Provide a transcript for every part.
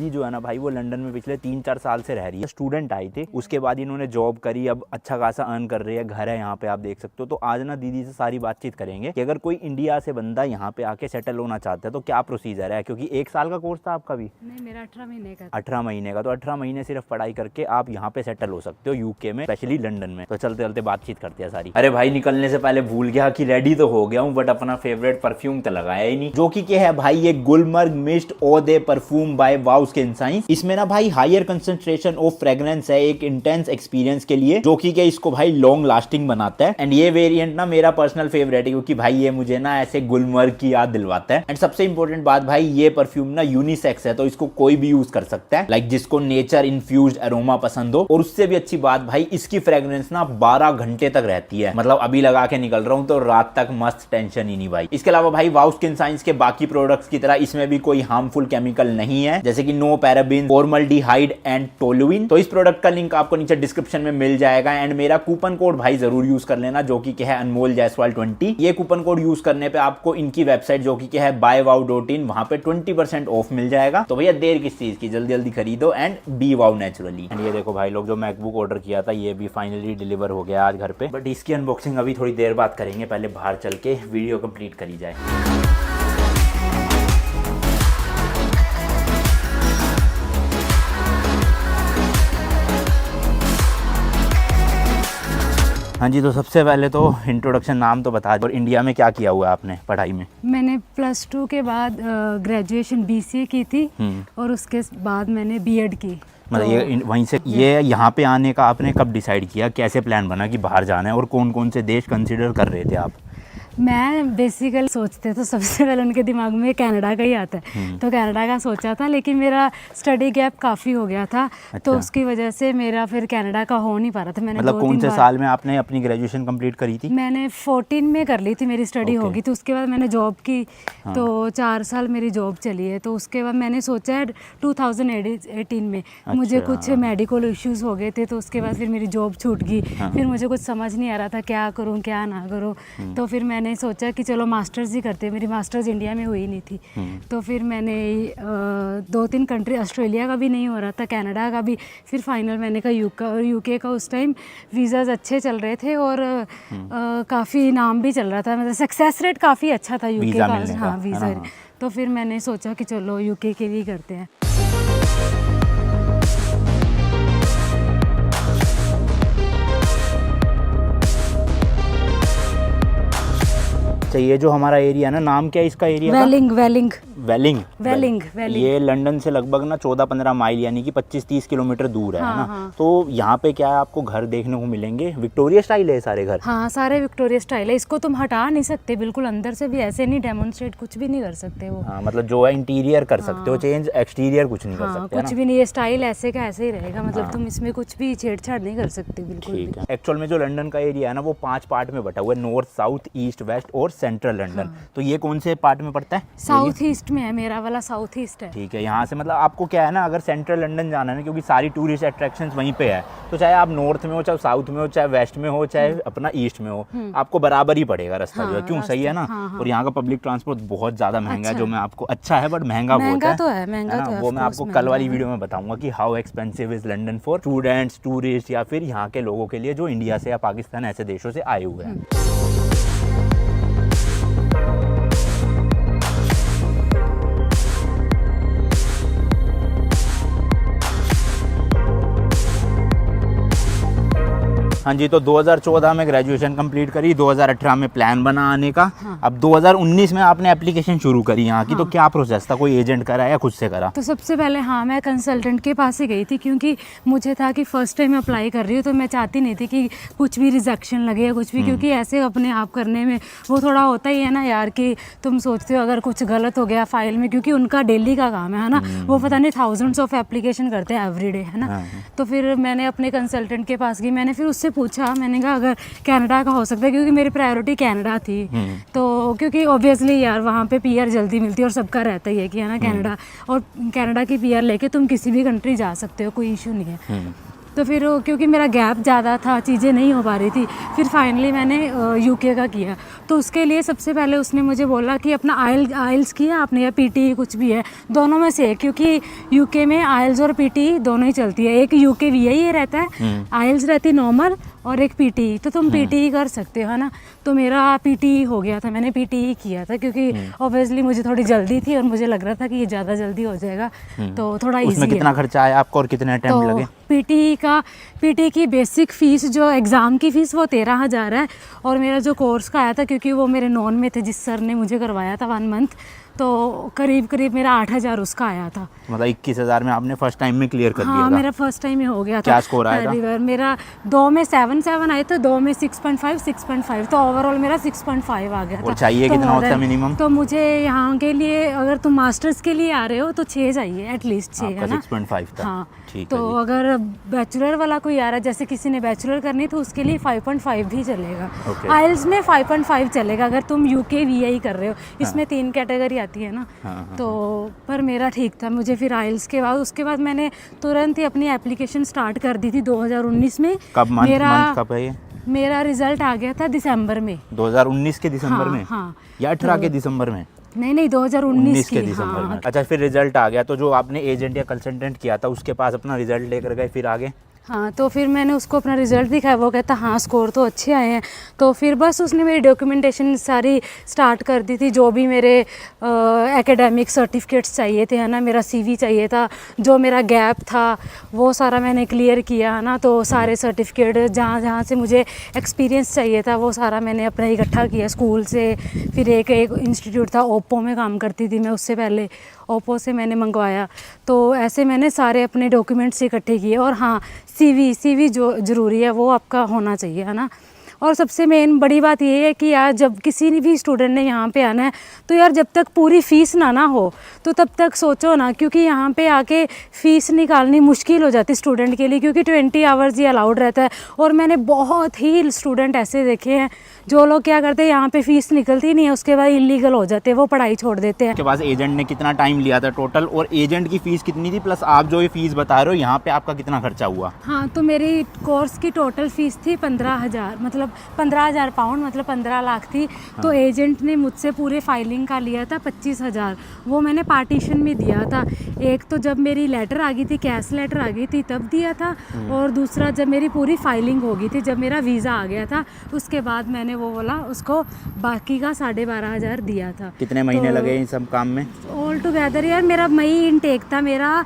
ये जो है ना भाई वो लंदन में पिछले 3-4 साल से रह रही है। स्टूडेंट आई थी, उसके बाद इन्होंने जॉब करी, अब अच्छा खासा अर्न कर रही है, घर है यहाँ पे आप देख सकते हो। तो आज ना दीदी से सारी बातचीत करेंगे कि अगर कोई इंडिया से बंदा यहाँ पे आके सेटल होना चाहता है तो क्या प्रोसीजर है, क्योंकि 1 साल का कोर्स था आपका भी? नहीं, मेरा 18 महीने का। 18 महीने का। तो 18 महीने सिर्फ पढ़ाई करके आप यहाँ पे सेटल हो सकते हो यूके में, स्पेशली लंदन में। तो चलते चलते बातचीत करते हैं सारी। अरे भाई निकलने से पहले भूल गया कि रेडी तो हो गया हूँ, बट अपना फेवरेट परफ्यूम तो लगाया ही नहीं, जो कि क्या है भाई ये गुलमर्ग मिस्ट ओ दे परफ्यूम बाय वाव स्किन साइंस। इसमें ना भाई हायर कंसंट्रेशन ऑफ फ्रेग्रेंस है एक इंटेंस एक्सपीरियंस के लिए, जो कि क्या इसको भाई लॉन्ग लास्टिंग बनाता है। एंड ये वेरिएंट ना मेरा पर्सनल फेवरेट है, क्योंकि भाई ये मुझे ना ऐसे गुलमर्ग की याद दिलवाता है। एंड सबसे इंपॉर्टेंट बात भाई, ये परफ्यूम ना यूनिसेक्स है, तो इसको कोई भी यूज कर सकता है, लाइक जिसको नेचर इन्फ्यूज्ड अरोमा पसंद हो। और उससे भी अच्छी बात भाई, इसकी फ्रेग्रेंस ना 12 घंटे तक रहती है। मतलब अभी लगा के निकल रहा हूँ तो रात तक मस्त, टेंशन ही नहीं भाई। इसके अलावा भाई वाव स्किन साइंस के बाकी प्रोडक्ट्स की तरह इसमें भी कोई हार्मफुल केमिकल नहीं है, जैसे कि no paraben, formaldehyde and toluene. तो इस प्रोडक्ट का लिंक आपको नीचे डिस्क्रिप्शन में मिल जाएगा। एंड मेरा कूपन कोड भाई जरूर यूज कर लेना, जो कि क्या है अनमोल जायसवाल 20। ये कूपन कोड यूज करने पे आपको इनकी वेबसाइट जो कि क्या है buywow.in, वहां पे 20% ऑफ मिल जाएगा। तो भैया देर किस चीज की, जल्दी जल्दी खरीदो and be wow naturally. And ये देखो भाई लोग, जो मैकबुक ऑर्डर किया था ये भी फाइनली डिलीवर हो गया आज घर पे, बट इसकी अनबॉक्सिंग अभी थोड़ी देर बाद करेंगे, पहले बाहर चल के वीडियो कंप्लीट करी जाए। हाँ जी, तो सबसे पहले तो इंट्रोडक्शन, नाम तो बता दो। और इंडिया में क्या किया हुआ है आपने पढ़ाई में? मैंने +2 के बाद ग्रेजुएशन BCA की थी, और उसके बाद मैंने B.Ed की। मतलब तो ये वहीं से ये यहाँ पे आने का आपने कब डिसाइड किया, कैसे प्लान बना कि बाहर जाना है, और कौन कौन से देश कंसिडर कर रहे थे आप? मैं बेसिकली सोचते तो सबसे पहले उनके दिमाग में कनाडा का ही आता है, तो कनाडा का सोचा था, लेकिन मेरा स्टडी गैप काफ़ी हो गया था। अच्छा। तो उसकी वजह से मेरा फिर कनाडा का हो नहीं पा रहा था। मैंने मतलब कौन से साल में आपने अपनी ग्रेजुएशन कंप्लीट करी थी? मैंने 14 में कर ली थी, मेरी स्टडी होगी। तो उसके बाद मैंने जॉब की। हाँ। तो 4 साल मेरी जॉब चली है। तो उसके बाद मैंने सोचा है 2018 में। अच्छा। मुझे कुछ मेडिकल इश्यूज हो गए थे, तो उसके बाद फिर मेरी जॉब छूट गई। हाँ। फिर मुझे कुछ समझ नहीं आ रहा था क्या करूँ क्या ना करूँ। तो फिर मैंने सोचा कि चलो मास्टर्स ही करते हैं। मेरी मास्टर्स इंडिया में हुई नहीं थी। तो फिर मैंने 2-3 कंट्री, ऑस्ट्रेलिया का भी नहीं हो रहा था, कनाडा का भी। फिर फाइनल मैंने कहा यूके का। उस टाइम वीज़ाज अच्छे चल रहे थे और काफ़ी नाम भी चल रहा था, मतलब सक्सेस रेट काफ़ी अच्छा था यूके का। हाँ, वीज़ा। तो फिर मैंने सोचा कि चलो यूके के लिए करते हैं। ये जो हमारा एरिया है ना, नाम क्या है इसका एरिया? वेलिंग। ये लंदन से लगभग ना 14-15 माइल यानी कि 25-30 किलोमीटर दूर है। हाँ, ना? हाँ। तो यहाँ पे क्या है, आपको घर देखने को मिलेंगे। विक्टोरिया स्टाइल है सारे घर? हाँ, सारे विक्टोरिया स्टाइल है। इसको तुम हटा नहीं सकते बिल्कुल, अंदर से भी ऐसे नहीं डेमोन्स्ट्रेट कुछ भी नहीं कर सकते वो। हाँ, मतलब जो है इंटीरियर कर सकते हो चेंज, एक्सटीरियर कुछ नहीं कर सकते। कुछ भी नहीं, ये स्टाइल ऐसे का ऐसे ही रहेगा। मतलब तुम इसमें कुछ भी छेड़छाड़ नहीं कर सकते बिल्कुल। ठीक है। एक्चुअल में जो लंदन का एरिया है ना, वो 5 पार्ट में बटा हुआ है, नॉर्थ, साउथ, ईस्ट, वेस्ट और सेंट्रल लंदन। तो ये कौन से पार्ट में पड़ता है? साउथ ईस्ट में है, मेरा वाला साउथ ईस्ट है। ठीक है। यहाँ से मतलब आपको क्या है ना, अगर सेंट्रल लंदन जाना है ना, क्योंकि सारी टूरिस्ट अट्रैक्शंस वहीं पे है, तो चाहे आप नॉर्थ में हो, चाहे साउथ में हो, चाहे वेस्ट में हो, चाहे अपना ईस्ट में हो, आपको बराबर ही पड़ेगा रास्ता। जो है क्यों, सही है ना? और यहाँ का पब्लिक ट्रांसपोर्ट बहुत ज्यादा महंगा है, जो मैं आपको अच्छा है बट महंगा बहुत है। महंगा तो है। वो मैं आपको कल वाली वीडियो में बताऊंगा कि how expensive is London for students, tourist, या फिर यहाँ के लोगों के लिए जो इंडिया से या पाकिस्तान ऐसे देशों से आए हुए हैं। हाँ जी, तो 2014 में ग्रेजुएशन कंप्लीट करी, 2018 में प्लान बना आने का। हाँ। अब 2019 में आपने एप्लीकेशन शुरू करी यहाँ की। हाँ। तो क्या प्रोसेस था, कोई एजेंट करा या खुद से करा? तो सबसे पहले मैं कंसल्टेंट के पास ही गई थी, क्योंकि मुझे था कि फर्स्ट टाइम अप्लाई कर रही हूँ, तो मैं चाहती नहीं थी कि कुछ भी रिजेक्शन लगे या कुछ भी, क्योंकि ऐसे अपने आप करने में वो थोड़ा होता ही है ना यार, कि तुम सोचते हो अगर कुछ गलत हो गया फाइल में, क्योंकि उनका डेली का काम है ना, वो पता नहीं थाउजेंड्स ऑफ एप्लीकेशन करते हैं एवरीडे, है ना। तो फिर मैंने अपने कंसल्टेंट के पास गई, मैंने फिर उससे पूछा, मैंने कहा अगर कनाडा का हो सकता है, क्योंकि मेरी प्रायोरिटी कनाडा थी। तो क्योंकि ऑब्वियसली यार वहाँ पे PR जल्दी मिलती है, और सबका रहता ही है कि है ना कनाडा, और कनाडा की PR लेके तुम किसी भी कंट्री जा सकते हो, कोई इशू नहीं है। तो फिर क्योंकि मेरा गैप ज़्यादा था, चीज़ें नहीं हो पा रही थी, फिर फाइनली मैंने यूके का किया। तो उसके लिए सबसे पहले उसने मुझे बोला कि अपना आइल्स किया आपने या पीटी कुछ भी है, दोनों में से, क्योंकि यूके में आइल्स और पीटी दोनों ही चलती है। एक यूके वीआई रहता है, आइल्स रहती नॉर्मल, और एक पीटी, तो तुम पीटी ही कर सकते हो, है ना। तो मेरा पीटी हो गया था, मैंने पीटी ही किया था, क्योंकि ऑब्वियसली मुझे थोड़ी जल्दी थी और मुझे लग रहा था कि ये ज़्यादा जल्दी हो जाएगा, तो थोड़ा ईजी है। उसमें कितना खर्चा आया आपको और कितने टाइम लगे? पीटी की बेसिक फ़ीस, जो एग्ज़ाम की फ़ीस, वो 13,000 है। और मेरा जो कोर्स का आया था, क्योंकि वो मेरे नॉन में थे, जिस सर ने मुझे करवाया था 1 मंथ, तो करीब मेरा 8,000 उसका आया था। मतलब 21,000 में आपने फर्स्ट टाइम में क्लियर कर दिया था? हाँ, मेरा फर्स्ट टाइम में हो गया था। क्या स्कोर आया था? मेरा 2 में 7 आए थे, 2 में 6.5, तो ओवरऑल मेरा 6.5 आ गया था। और चाहिए तो कितना होता है मिनिमम? तो मुझे यहाँ के लिए, अगर तुम मास्टर्स के लिए आ रहे हो तो 6 चाहिए, एटलीस्ट 6, है ना। 6.5 था। हाँ, ठीक तो है। अगर बैचलर वाला कोई आ रहा है, जैसे किसी ने बैचलर करनी, तो उसके लिए 5.5 भी चलेगा। आइल्स में 5.5 चलेगा अगर तुम यूके वीआई कर रहे हो। इसमें 3 कैटेगरी आती है ना। तो पर मेरा ठीक था। मुझे फिर आइल्स के बाद, उसके बाद मैंने तुरंत ही अपनी एप्लीकेशन स्टार्ट कर दी थी 2019 में। कब मंथ कब है ये? मेरा रिजल्ट आ गया था दिसंबर में। 2019 के दिसंबर में? हाँ, या 18 के दिसंबर में? नहीं 2019 के दिसंबर में। अच्छा, फिर रिजल्ट आ गया, तो जो आपने एजेंट या कंसल्टेंट किया था उसके पास अपना रिजल्ट लेकर गए, फिर आगे? हाँ, तो फिर मैंने उसको अपना रिज़ल्ट दिखाया, वो कहता हाँ स्कोर तो अच्छे आए हैं। तो फिर बस उसने मेरी डॉक्यूमेंटेशन सारी स्टार्ट कर दी थी, जो भी मेरे एकेडमिक सर्टिफिकेट्स चाहिए थे, है ना, मेरा सीवी चाहिए था, जो मेरा गैप था वो सारा मैंने क्लियर किया, है ना। तो सारे सर्टिफिकेट जहाँ जहाँ से मुझे एक्सपीरियंस चाहिए था वो सारा मैंने अपना इकट्ठा किया स्कूल से। फिर एक इंस्टीट्यूट था, ओप्पो में काम करती थी मैं, उससे पहले ओप्पो से मैंने मंगवाया। तो ऐसे मैंने सारे अपने डॉक्यूमेंट्स इकट्ठे किए। और हाँ, सीवी जो ज़रूरी है वो आपका होना चाहिए, है ना। और सबसे मेन बड़ी बात ये है कि यार जब किसी भी स्टूडेंट ने यहाँ पे आना है, तो यार जब तक पूरी फ़ीस ना हो तो तब तक सोचो ना, क्योंकि यहाँ पे आके फ़ीस निकालनी मुश्किल हो जाती है स्टूडेंट के लिए, क्योंकि 20 आवर्स ही अलाउड रहता है। और मैंने बहुत ही स्टूडेंट ऐसे देखे हैं जो लोग क्या करते हैं, यहाँ पे फ़ीस निकलती नहीं है, उसके बाद इलीगल हो जाते हैं, वो पढ़ाई छोड़ देते हैं। उसके बाद एजेंट ने कितना टाइम लिया था टोटल, और एजेंट की फ़ीस कितनी थी, प्लस आप जो ये फ़ीस बता रहे हो यहाँ पे आपका कितना खर्चा हुआ? हाँ, तो मेरी कोर्स की टोटल फ़ीस थी 15,000, मतलब 15,000 पाउंड, मतलब 15 लाख थी। हाँ। तो एजेंट ने मुझसे पूरे फाइलिंग का लिया था 25,000, वो मैंने पार्टीशन में दिया था। एक तो जब मेरी लेटर आ गई थी, कैश लेटर आ गई थी, तब दिया था, और दूसरा जब मेरी पूरी फाइलिंग हो गई थी, जब मेरा वीज़ा आ गया था, उसके बाद मैंने वो बोला उसको बाकी का 12,500 दिया था। कितने महीने लगे इन सब काम में? ऑल टुगेदर यार मेरा मई इनटेक था, मेरा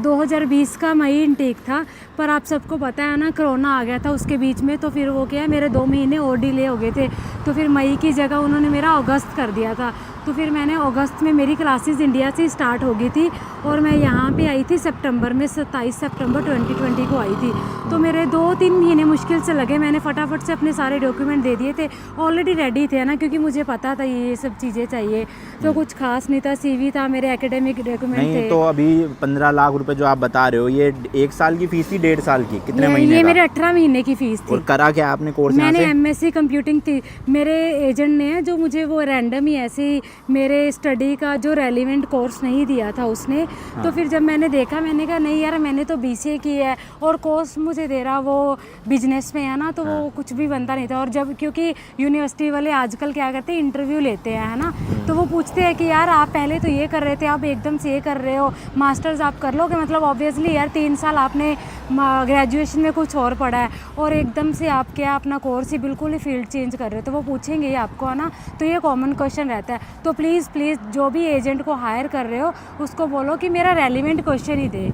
2020 का मई इनटेक था। पर आप सबको पता है ना, कोरोना आ गया था उसके बीच में, तो फिर वो क्या है, मेरे 2 महीने और डिले हो गए थे। तो फिर मई की जगह उन्होंने मेरा अगस्त कर दिया था। तो फिर मैंने अगस्त में, मेरी क्लासेस इंडिया से स्टार्ट हो गई थी और मैं यहाँ पे आई थी सितंबर में, 27 सितंबर 2020 को आई थी। तो मेरे 2-3 महीने मुश्किल से लगे। मैंने फटाफट से अपने सारे डॉक्यूमेंट दे दिए थे, ऑलरेडी रेडी थे ना, क्योंकि मुझे पता था ये सब चीज़ें चाहिए। तो कुछ खास नहीं था, सीवी था, मेरे एकेडमिक डॉक्यूमेंट थे। तो अभी 15 लाख रुपए जो आप बता रहे हो, ये 1 साल की फीस थी, 1.5 साल की, कितने महीने? ये मेरे 18 महीने की फीस थी। और करा क्या आपने कोर्स? मैंने एमएससी कंप्यूटिंग थी। मेरे एजेंट ने जो मुझे वो रैंडम ही ऐसे ही मेरे स्टडी का जो रेलिवेंट कोर्स नहीं दिया था उसने। हाँ। तो फिर जब मैंने देखा, मैंने कहा नहीं यार, मैंने तो बीसीए की है और कोर्स मुझे दे रहा वो बिजनेस में है ना, तो वो कुछ भी बनता नहीं था। और जब, क्योंकि यूनिवर्सिटी वाले आजकल क्या करते हैं, इंटरव्यू लेते हैं, है ना, तो वो पूछते हैं कि यार आप पहले तो ये कर रहे थे, आप एकदम से ये कर रहे हो, मास्टर्स आप कर लोगे, मतलब ऑब्वियसली यार 3 साल आपने ग्रेजुएशन में कुछ और पढ़ा है और एकदम से आप क्या अपना कोर्स ही बिल्कुल ही फील्ड चेंज कर रहे हो, तो वो पूछेंगे ही आपको, है ना। तो ये कॉमन क्वेश्चन रहता है। तो प्लीज़ जो भी एजेंट को हायर कर रहे हो उसको बोलो कि मेरा रेलिवेंट क्वेश्चन ही दे,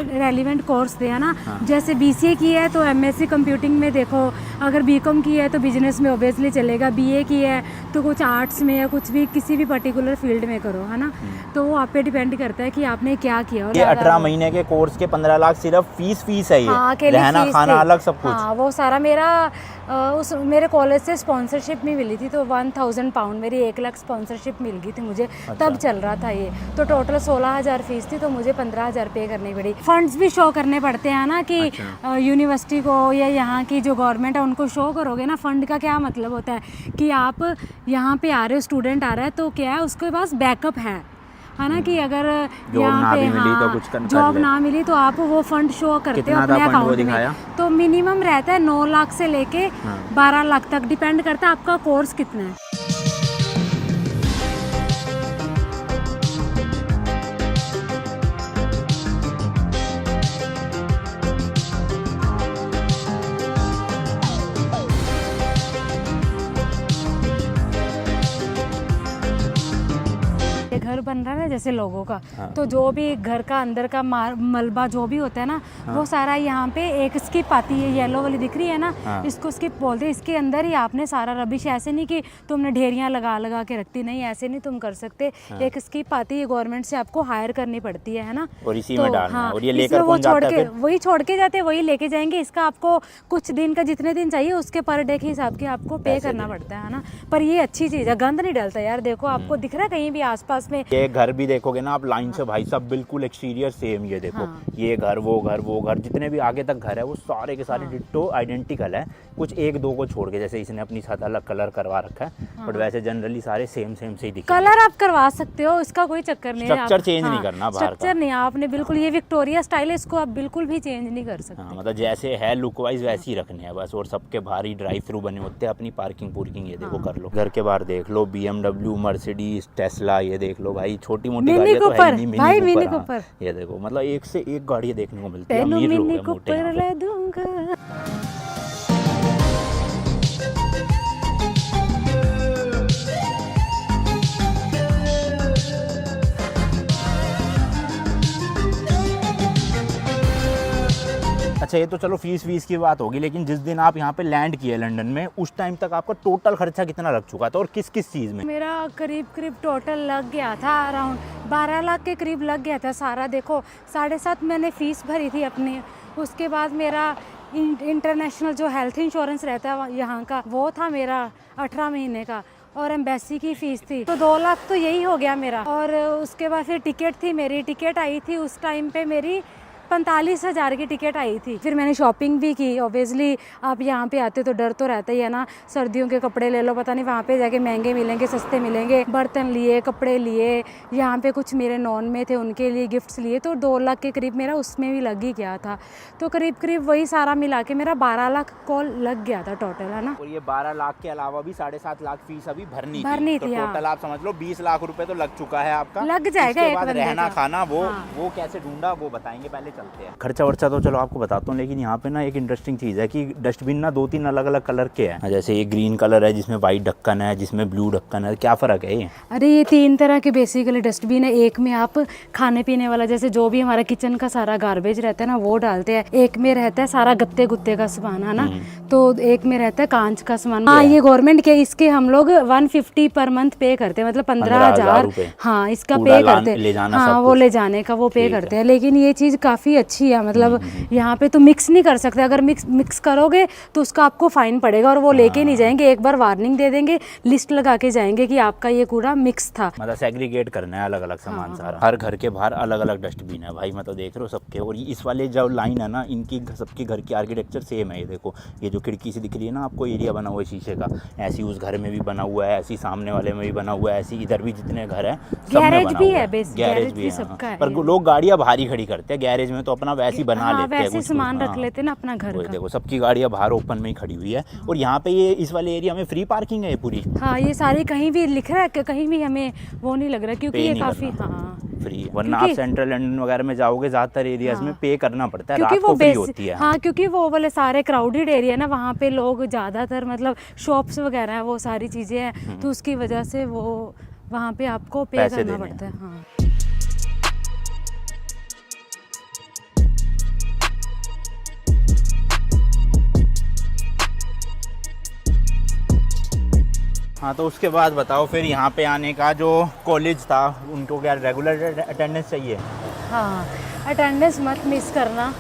रेलिवेंट कोर्स दे, है ना। हाँ। जैसे बीसीए की है तो एमएससी कंप्यूटिंग में देखो, अगर बीकॉम की है तो बिजनेस में ऑब्वियसली चलेगा, बीए की है तो कुछ आर्ट्स में या कुछ भी किसी भी पर्टिकुलर फील्ड में करो, है ना। तो वो आप पे डिपेंड करता है कि आपने क्या किया। ये 18 महीने के कोर्स के 15 लाख सिर्फ फीस है ये? हाँ, रहना खाना अलग सब कुछ? हाँ, वो सारा मेरा मेरे कॉलेज से स्पॉन्सरशिप भी मिली थी, तो 1000 पाउंड मेरी 1 लाख स्पॉन्सरशिप मिल गई थी मुझे। अच्छा। तब चल रहा था ये, तो टोटल 16,000 फीस थी, तो मुझे 15,000 पे करनी पड़ी। फंड्स भी शो करने पड़ते हैं ना कि अच्छा। यूनिवर्सिटी को या यहाँ की जो गवर्नमेंट है उनको शो करोगे ना। फंड का क्या मतलब होता है कि आप यहाँ पे आ रहे हो, स्टूडेंट आ रहा है, तो क्या है उसके पास बैकअप है। है ना, कि अगर जॉब यहाँ ना पे भी मिली तो कुछ कर जॉब ले। ना मिली तो आप वो फंड शो करते हो कितना अपने था फंड वो अकाउंट दिखाया? में। तो मिनिमम रहता है 9 लाख से लेके 12 लाख तक, डिपेंड करता है आपका कोर्स कितना है। ये घर बन रहा है ना जैसे लोगों का, तो जो भी घर का अंदर का मलबा जो भी होता है ना, वो सारा यहाँ पे एक स्किप आती है, येलो वाली दिख रही है ना, इसको स्किप बोलते हैं। इसके अंदर ही आपने सारा रबिश, ऐसे नहीं कि तुमने ढेरियां लगा लगा के रखती, नहीं ऐसे नहीं तुम कर सकते। एक स्किप आती है, गवर्नमेंट से आपको हायर करनी पड़ती है ना, और इसी तो में डालना है। और ये लेकर इसमें वो कौन जाता है फिर? वही छोड़ के जाते हैं, वही लेके जाएंगे। इसका आपको कुछ दिन का जितने दिन चाहिए उसके पर डे के हिसाब के आपको पे करना पड़ता है ना। पर ये अच्छी चीज़ है, गंद नहीं डलता यार। देखो आपको दिख रहा है कहीं भी आसपास में, ये घर भी देखोगे ना आप लाइन से भाई सब बिल्कुल एक्सटीरियर सेम। ये देखो ये घर वो घर जितने भी आगे तक घर है वो सारे के सारे डिट्टो आइडेंटिकल है। कुछ एक दो को छोड़ के, जैसे इसने अपनी छत अलग कलर करवा रखा है, बट वैसे जनरली सारे सेम से ही दिखते हैं। कलर आप करवा सकते हो, इसका कोई चक्कर नहीं है। स्ट्रक्चर चेंज नहीं करना बाहर का। स्ट्रक्चर नहीं, आपने बिल्कुल ये विक्टोरिया स्टाइल है, इसको आप बिल्कुल भी चेंज नहीं कर सकते। मतलब जैसे है लुक वाइज वैसे ही रखने हैं बस। और सबके बाहर ही ड्राइव थ्रू बने होते हैं, अपनी पार्किंग ये देखो कर लो। घर के बाहर देख लो, BMW, मर्सिडीज, टेस्ला, ये देख लो भाई, छोटी मोटी गाड़ियां तो है नहीं। मिनी कूपर, ये देखो मतलब एक से एक गाड़ियां देखने को मिलती है। अमीर लोग हैं मोटे यहाँ पे। अच्छा ये तो चलो फीस की बात होगी, लेकिन जिस दिन आप यहाँ पे लैंड किए लंदन में, उस टाइम तक आपका टोटल खर्चा कितना लग चुका था और किस किस चीज़ में? मेरा करीब टोटल लग गया था अराउंड 12 लाख के करीब लग गया था सारा। देखो 7.5 मैंने फ़ीस भरी थी अपनी, उसके बाद मेरा इंटरनेशनल जो हेल्थ इंश्योरेंस रहता है यहाँ का, वो था मेरा 18 महीने का, और एम्बेसी की फ़ीस थी, तो 2 लाख तो यही हो गया मेरा। और उसके बाद फिर टिकट थी, मेरी टिकट आई थी उस टाइम पे मेरी 45,000 की टिकट आई थी। फिर मैंने शॉपिंग भी की। ऑब्वियसली आप यहाँ पे आते तो डर तो रहता ही है ना, सर्दियों के कपड़े ले लो, पता नहीं वहाँ पे जाके महंगे मिलेंगे सस्ते मिलेंगे। बर्तन लिए, कपड़े लिए, यहाँ पे कुछ मेरे नॉन में थे उनके लिए गिफ्ट्स लिए, तो 2 लाख के करीब मेरा उसमें भी लग ही गया था। तो करीब वही सारा मिला के मेरा 12 लाख को लग गया था टोटल, है ना। और ये 12 लाख के अलावा भी 7.5 लाख फीस अभी भरनी थी। तो टोटल आप समझ लो 20 लाख रुपए तो लग चुका है आपका। लग जाएगा एक बंदे का। रहना खाना वो कैसे ढूंढा वो बताएंगे, पहले चलते हैं। खर्चा तो चलो आपको बताता हूँ, लेकिन यहाँ पे ना एक इंटरेस्टिंग चीज़ है कि डस्टबिन ना 2-3 अलग अलग कलर के हैं। जैसे ये ग्रीन कलर है जिसमें वाइट ढक्कन है, जिसमें ब्लू ढक्कन है। क्या फ़र्क है ये? अरे ये 3 तरह के बेसिकली डस्टबिन है। एक में आप खाने पीने वाला, जैसे जो भी हमारा किचन का सारा गार्बेज रहता है ना, वो डालते हैं। एक में रहता है सारा गत्ते गुत्ते का सामान, है ना, तो एक में रहता है कांच का सामान। हाँ, ये गवर्नमेंट के, इसके हम लोग 150 पर मंथ पे करते हैं, मतलब 15,000। हाँ, इसका पे करते हैं। हाँ, वो ले जाने का वो पे करते हैं। लेकिन ये चीज़ काफ़ी अच्छी है, मतलब यहाँ पे तो मिक्स नहीं कर सकते। अगर मिक्स करोगे तो उसका आपको फाइन पड़ेगा, और वो लेके नहीं जाएंगे, एक बार वार्निंग दे देंगे, लिस्ट लगा के जाएंगे कि आपका ये कूड़ा मिक्स था। मतलब सेग्रीगेट करना है अलग अलग सामान सारा। हर घर के बाहर अलग अलग डस्टबिन है भाई, मतलब देख रहे हो सबके। और इस वाले जो लाइन है ना, इनकी सबके घर की आर्किटेक्चर सेम है। ये देखो, ये जो खिड़की से दिख रही है ना आपको, एरिया बना हुआ है शीशे का, ऐसी उस घर में भी बना हुआ है, ऐसी सामने वाले में भी बना हुआ है, ऐसी इधर भी जितने घर है गैरेज भी है, गैरेज भी सबका। पर लोग गाड़ियां बाहर ही खड़ी करते हैं, गैरेज में तो अपना वैसे ही बना लेते हैं, सामान रख लेते हैं ना अपना घर का। देखो सबकी गाड़ियां बाहर ओपन में ही खड़ी हुई है। और यहाँ पे ये इस वाले एरिया में फ्री पार्किंग है पूरी। हाँ, ये सारी कहीं भी लिख रहा है कि कहीं भी हमें वो नहीं लग रहा, क्योंकि ये काफी फ्री। वरना आप सेंट्रल लंदन वगैरह में जाओगे, ज्यादातर एरियाज में पे करना पड़ता है, क्योंकि रात को फ्री होती है। हाँ, क्योंकि वो वाले सारे क्राउडेड एरिया ना, वहाँ पे लोग ज्यादातर, मतलब शॉप्स वगैरह है, वो सारी चीजें हैं, तो उसकी वजह से वो वहाँ पे आपको पे करना पड़ता है। हाँ। हाँ, तो उसके बाद बताओ फिर यहाँ पे आने का जो कॉलेज था, उनको क्या रेगुलर अटेंडेंस चाहिए? हाँ, अटेंडेंस मत मिस करना।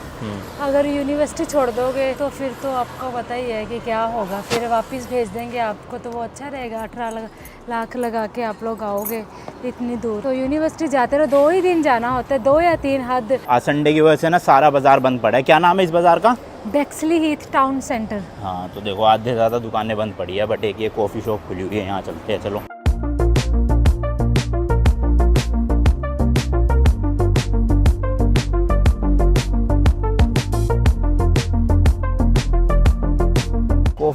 अगर यूनिवर्सिटी छोड़ दोगे तो फिर तो आपको पता ही है कि क्या होगा, फिर वापस भेज देंगे आपको, तो वो अच्छा रहेगा। 18 लाख लगा के आप लोग आओगे इतनी दूर, तो यूनिवर्सिटी जाते रहो। 2 ही दिन जाना होता है, 2 या 3 हद। आज संडे की वजह से ना सारा बाजार बंद पड़ा है। क्या नाम है इस बाजार का? बेक्सली हीथ टाउन सेंटर। हाँ, तो देखो आधे ज़्यादा दुकानें बंद पड़ी है, बट एक ये कॉफ़ी शॉप खुली हुई है, यहाँ चलते हैं चलो।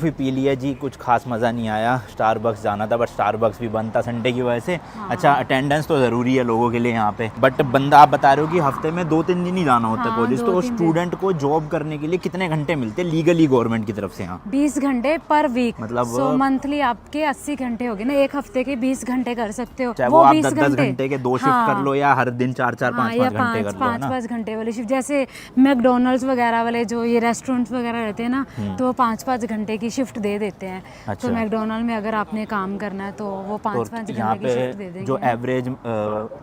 कॉफ़ी पी लिया जी, कुछ खास मज़ा नहीं आया। स्टारबक्स जाना था बट स्टारबक्स भी बंद था संडे की वजह से। अच्छा, अटेंडेंस तो ज़रूरी है लोगों के लिए यहाँ पे, बट बंदा आप बता रहे हो कि हफ्ते में 2-3 दिन ही जाना होता है कॉलेज। तो स्टूडेंट को जॉब करने के लिए कितने घंटे मिलते हैं लीगली गवर्नमेंट की तरफ से यहाँ? 20 घंटे पर वीक, मतलब मंथली आपके 80 घंटे हो गए ना, एक हफ्ते के 20 घंटे कर सकते हो। चाहे वो आप 10-10 घंटे के 2 शिफ्ट कर लो, या हर दिन 4-4 5-5 घंटे कर लो, 5-5 घंटे वाली शिफ्ट। जैसे मैकडोनल्ड्स वगैरह वाले जो ये रेस्टोरेंट्स वगैरह रहते हैं ना, तो वो 5-5 घंटे की शिफ्ट दे देते हैं। अच्छा। तो मैकडोनल्ड में अगर आपने काम करना है तो वो 5-5 घंटे की शिफ्ट दे देंगे। जो एवरेज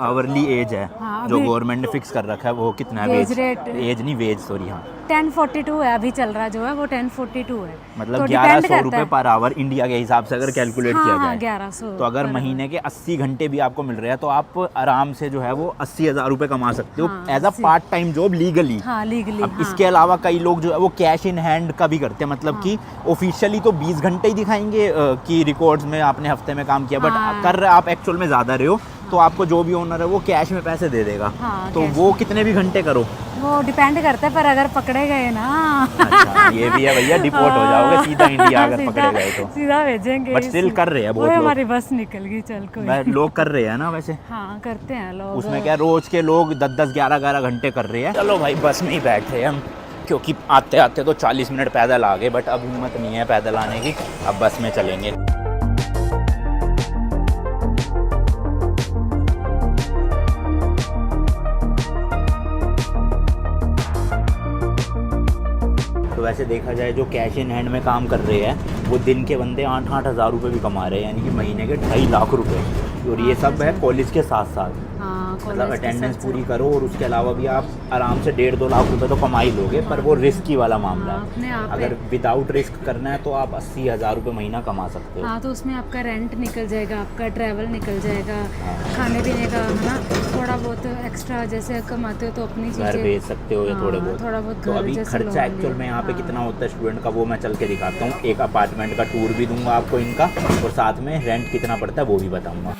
आवरली एज है जो गवर्नमेंट ने फिक्स कर रखा है वो कितना है? वेज रेट, एज नहीं वेज, सॉरी, हाँ 1042 है अभी चल रहा जो है वो 1042 है। मतलब तो 1100 रुपये पर आवर इंडिया के हिसाब से अगर कैलकुलेट किया हाँ, जाए 1100। तो अगर महीने के 80 घंटे भी आपको मिल रहे हैं तो आप आराम से जो है वो 80,000 रुपये कमा सकते हो as a part time job legally. हाँ, लीगली। अब इसके अलावा कई लोग जो है वो कैश इन हैंड का भी करते हैं, मतलब कि ऑफिशियली तो 20 घंटे ही दिखाएंगे कि रिकॉर्ड्स में आपने हफ्ते में काम किया, बट कर आप एक्चुअल में ज़्यादा रहे हो तो आपको जो भी ओनर है वो कैश में पैसे दे देगा। तो वो कितने भी घंटे करो वो डिपेंड करता है, पर अगर पकड़े गए ना अच्छा, ये भी है भैया, डिपोर्ट हो जाओगे सीधा इंडिया अगर पकड़े गए तो, सीधा भेजेंगे। बट स्टिल कर रहे हैं बहुत लोग। हमारी बस निकल गई, चल कोई। लोग कर रहे हैं ना वैसे। हाँ, करते हैं लोग। उसमें क्या रोज के लोग 10-10 11-11 घंटे कर रहे हैं। चलो भाई बस में ही बैठे हम, क्योंकि आते आते तो 40 मिनट पैदल आ गए, बट अब हिम्मत नहीं है पैदल आने की, अब बस में चलेंगे। तो वैसे देखा जाए जो कैश इन हैंड में काम कर रहे हैं वो दिन के बंदे 8-8 हज़ार रुपये भी कमा रहे हैं, यानी कि महीने के 2.5 लाख रुपए। और ये सब है कॉलेज के साथ साथ, मतलब अटेंडेंस पूरी करो और उसके अलावा भी आप आराम से 1.5-2 लाख रुपए तो कमा ही लोगे। पर वो रिस्की वाला मामला है, अगर विदाउट रिस्क करना है तो आप 80,000 रुपये महीना कमा सकते हो। हाँ, तो उसमें आपका रेंट निकल जाएगा, आपका ट्रैवल निकल जाएगा, खाने पीने का है ना, थोड़ा बहुत एक्स्ट्रा जैसे कमाते हो तो अपनी घर चीज़ें भेज सकते हो या थोड़ा बहुत। तो अभी खर्चा एक्चुअल में यहाँ पे कितना होता है स्टूडेंट का वो मैं चल के दिखाता हूँ। एक अपार्टमेंट का टूर भी दूंगा आपको इनका, और साथ में रेंट कितना पड़ता है वो भी बताऊँगा।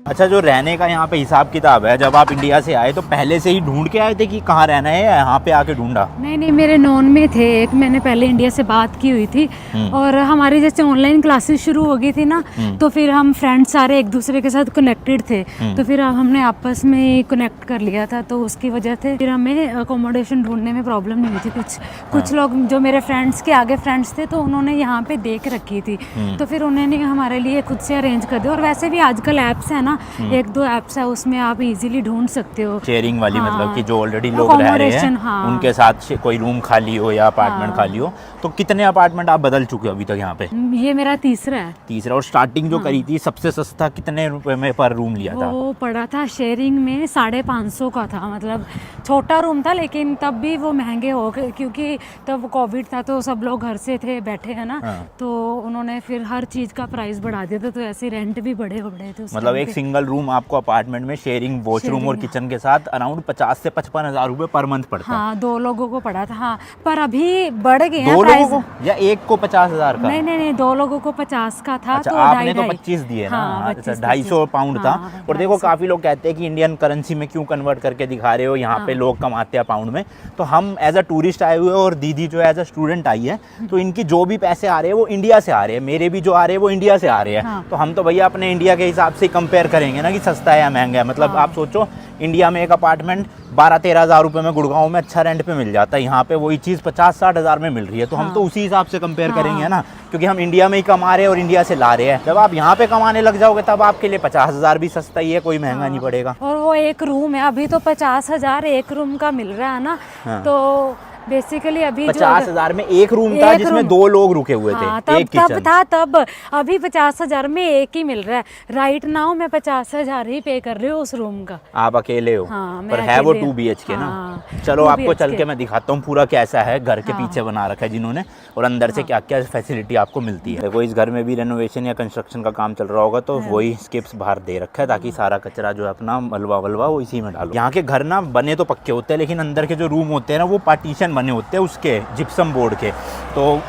अच्छा, जो रहने का यहाँ पे हिसाब किताब है, जब आप इंडिया से आए तो पहले से ही ढूंढ के आए थे कि कहाँ रहना है, या यहाँ पे आके ढूंढा? नहीं, मेरे नॉन में थे एक, मैंने पहले इंडिया से बात की हुई थी, और हमारी जैसे ऑनलाइन क्लासेस शुरू हो गई थी ना, तो फिर हम फ्रेंड्स सारे एक दूसरे के साथ कनेक्टेड थे, तो फिर हमने आपस में कनेक्ट कर लिया था, तो उसकी वजह से फिर हमें अकोमोडेशन ढूंढने में प्रॉब्लम नहीं हुई थी। कुछ लोग जो मेरे फ्रेंड्स के आगे फ्रेंड्स थे तो उन्होंने यहाँ पे देख रखी थी, तो फिर उन्होंने हमारे लिए खुद से अरेंज कर दिया। और वैसे भी आजकल ऐप्स है ना, 1-2 ऐप्स है, उसमें आप इजीली ढूंढ सकते हो शेयरिंग वाली। मतलब कि जो ऑलरेडी लोग रह रहे हैं उनके साथ कोई रूम खाली हो या अपार्टमेंट खाली हो। तो कितने अपार्टमेंट आप बदल चुके हो अभी तक यहाँ पे? ये मेरा तीसरा है। तीसरा। और स्टार्टिंग जो करी थी सबसे सस्ता कितने रुपए में पर रूम लिया था? वो पड़ा था शेयरिंग में 550 का था, मतलब छोटा रूम था, लेकिन तब भी वो महंगे हो गए क्योंकि तब कोविड था तो सब लोग घर से थे बैठे है ना, तो उन्होंने फिर हर चीज का प्राइस बढ़ा दिया था, तो ऐसे रेंट भी बढ़े थे। मतलब एक सिंगल रूम आपको अपार्टमेंट में शेयरिंग वॉशरूम और किचन के साथ अराउंड 50 से 55 हज़ार रुपए पर मंथ पड़ता है। हाँ, 2 लोगों को पड़ा था। हाँ, पर अभी बढ़ गए हैं 2 लोगों को या एक को 50,000 का? नहीं, 2 लोगों को 50 का था। अच्छा, तो आपने तो 25 दिए ना? हाँ, 250 पाउंड था। और देखो काफी लोग कहते हैं कि इंडियन करेंसी में क्यों कन्वर्ट करके दिखा रहे हो, यहाँ पे लोग कमाते हैं पाउंड में। तो हम एज अ टूरिस्ट आए हुए और दीदी जो एज अ स्टूडेंट आई है, तो इनकी जो भी पैसे आ रहे हैं वो इंडिया से आ रहे हैं, मेरे भी जो आ रहे हैं वो इंडिया से आ रहे हैं। तो हम तो भैया अपने इंडिया के हिसाब से कंपेयर करेंगे ना कि सस्ता है या महंगा है। मतलब आप सोचो, इंडिया में एक अपार्टमेंट 12-13 हज़ार रुपये में गुड़गांव में अच्छा रेंट पे मिल जाता है, यहाँ पे वही चीज़ 50-60 हज़ार में मिल रही है। तो हम तो उसी हिसाब से कंपेयर करेंगे ना, क्योंकि हम इंडिया में ही कमा रहे हैं और इंडिया से ला रहे हैं। जब आप यहाँ पे कमाने लग जाओगे तब आपके लिए 50,000 भी सस्ता ही है, कोई महंगा नहीं पड़ेगा। और वो एक रूम है, अभी तो 50,000 एक रूम का मिल रहा है ना। तो बेसिकली अभी 50,000 में एक रूम था जिसमें 2 लोग रुके हुए थे। एक किचन था तब। अभी 50,000 में एक ही मिल रहा है। राइट नाउ मैं 50,000 ही पे कर रही हूँ उस रूम का। आप अकेले हो? हाँ, पर है वो 2 BHK ना। चलो आपको चल के मैं दिखाता हूँ पूरा कैसा है, घर के पीछे बना रखा है जिन्होंने, और अंदर से क्या क्या फैसिलिटी आपको मिलती है। देखो इस घर में भी रेनोवेशन या कंस्ट्रक्शन का काम चल रहा होगा, तो वही स्किप्स बाहर दे रखा है ताकि सारा कचरा जो है अपना मलबा वलवा वो इसी में डालो। यहाँ के घर ना बने तो पक्के होते हैं, लेकिन अंदर के जो रूम होते हैं ना वो पार्टीशन पार्टीशन बने होते हैं उसके जिप्सम बोर्ड के, तो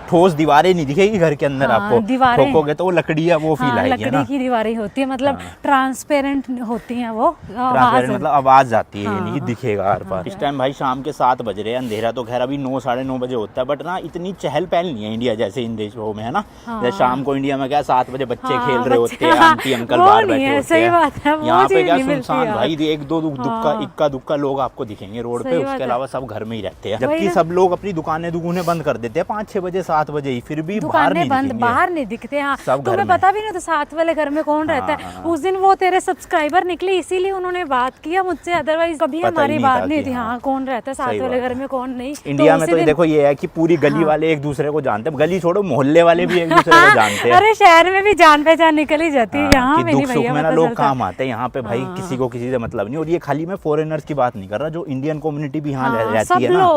ठोस दीवारें नहीं दिखेगी घर के अंदर आपको, ठोकोगे तो वो लकड़ी है वो फील आएगी लकड़ी की दीवारें होती है, मतलब ट्रांसपेरेंट होती हैं वो, ट्रांसपेरेंट मतलब आवाज आती है, नहीं दिखेगा हर बार। इस टाइम भाई शाम के 7 बज रहे हैं, अंधेरा तो खैर अभी 9 साढ़े 9 बजे होता है, बट ना इतनी चहल पहल नहीं है इंडिया जैसे इन देशों में है ना। जैसे शाम को इंडिया में क्या 7 बजे बच्चे खेल रहे होते हैं, आंटी अंकल बाहर बैठे होते हैं, यहाँ पे क्या सुनसान भाई, एक दो इक्का दुक्का लोग आपको दिखेंगे रोड पे, उसके अलावा सब घर में ही रहते हैं। जबकि सब लोग अपनी दुकानें बंद कर देते हैं 5-6 बजे 7 बजे ही, फिर भी बाहर नहीं दिखते। हाँ, तुम्हें पता भी नहीं तो साथ वाले घर में कौन रहता है। उस दिन वो तेरे सब्सक्राइबर निकले इसीलिए उन्होंने बात किया मुझसे, अदरवाइज कभी हमारी बात नहीं थी। हाँ, कौन रहता है साथ वाले घर में कौन नहीं। इंडिया में तो देखो ये है कि पूरी गली वाले एक दूसरे को जानते हैं, गली छोड़ो मोहल्ले वाले भी एक दूसरे को जानते हैं। अरे शहर में भी जान पहचान निकल ही जाती है, यहाँ में नहीं भैया में ना लोग काम आते हैं। यहाँ पे भाई किसी को किसी से मतलब नहीं। और ये खाली मैं फॉरेनर्स की बात नहीं कर रहा, जो इंडियन कम्युनिटी भी यहाँ रहती है ना,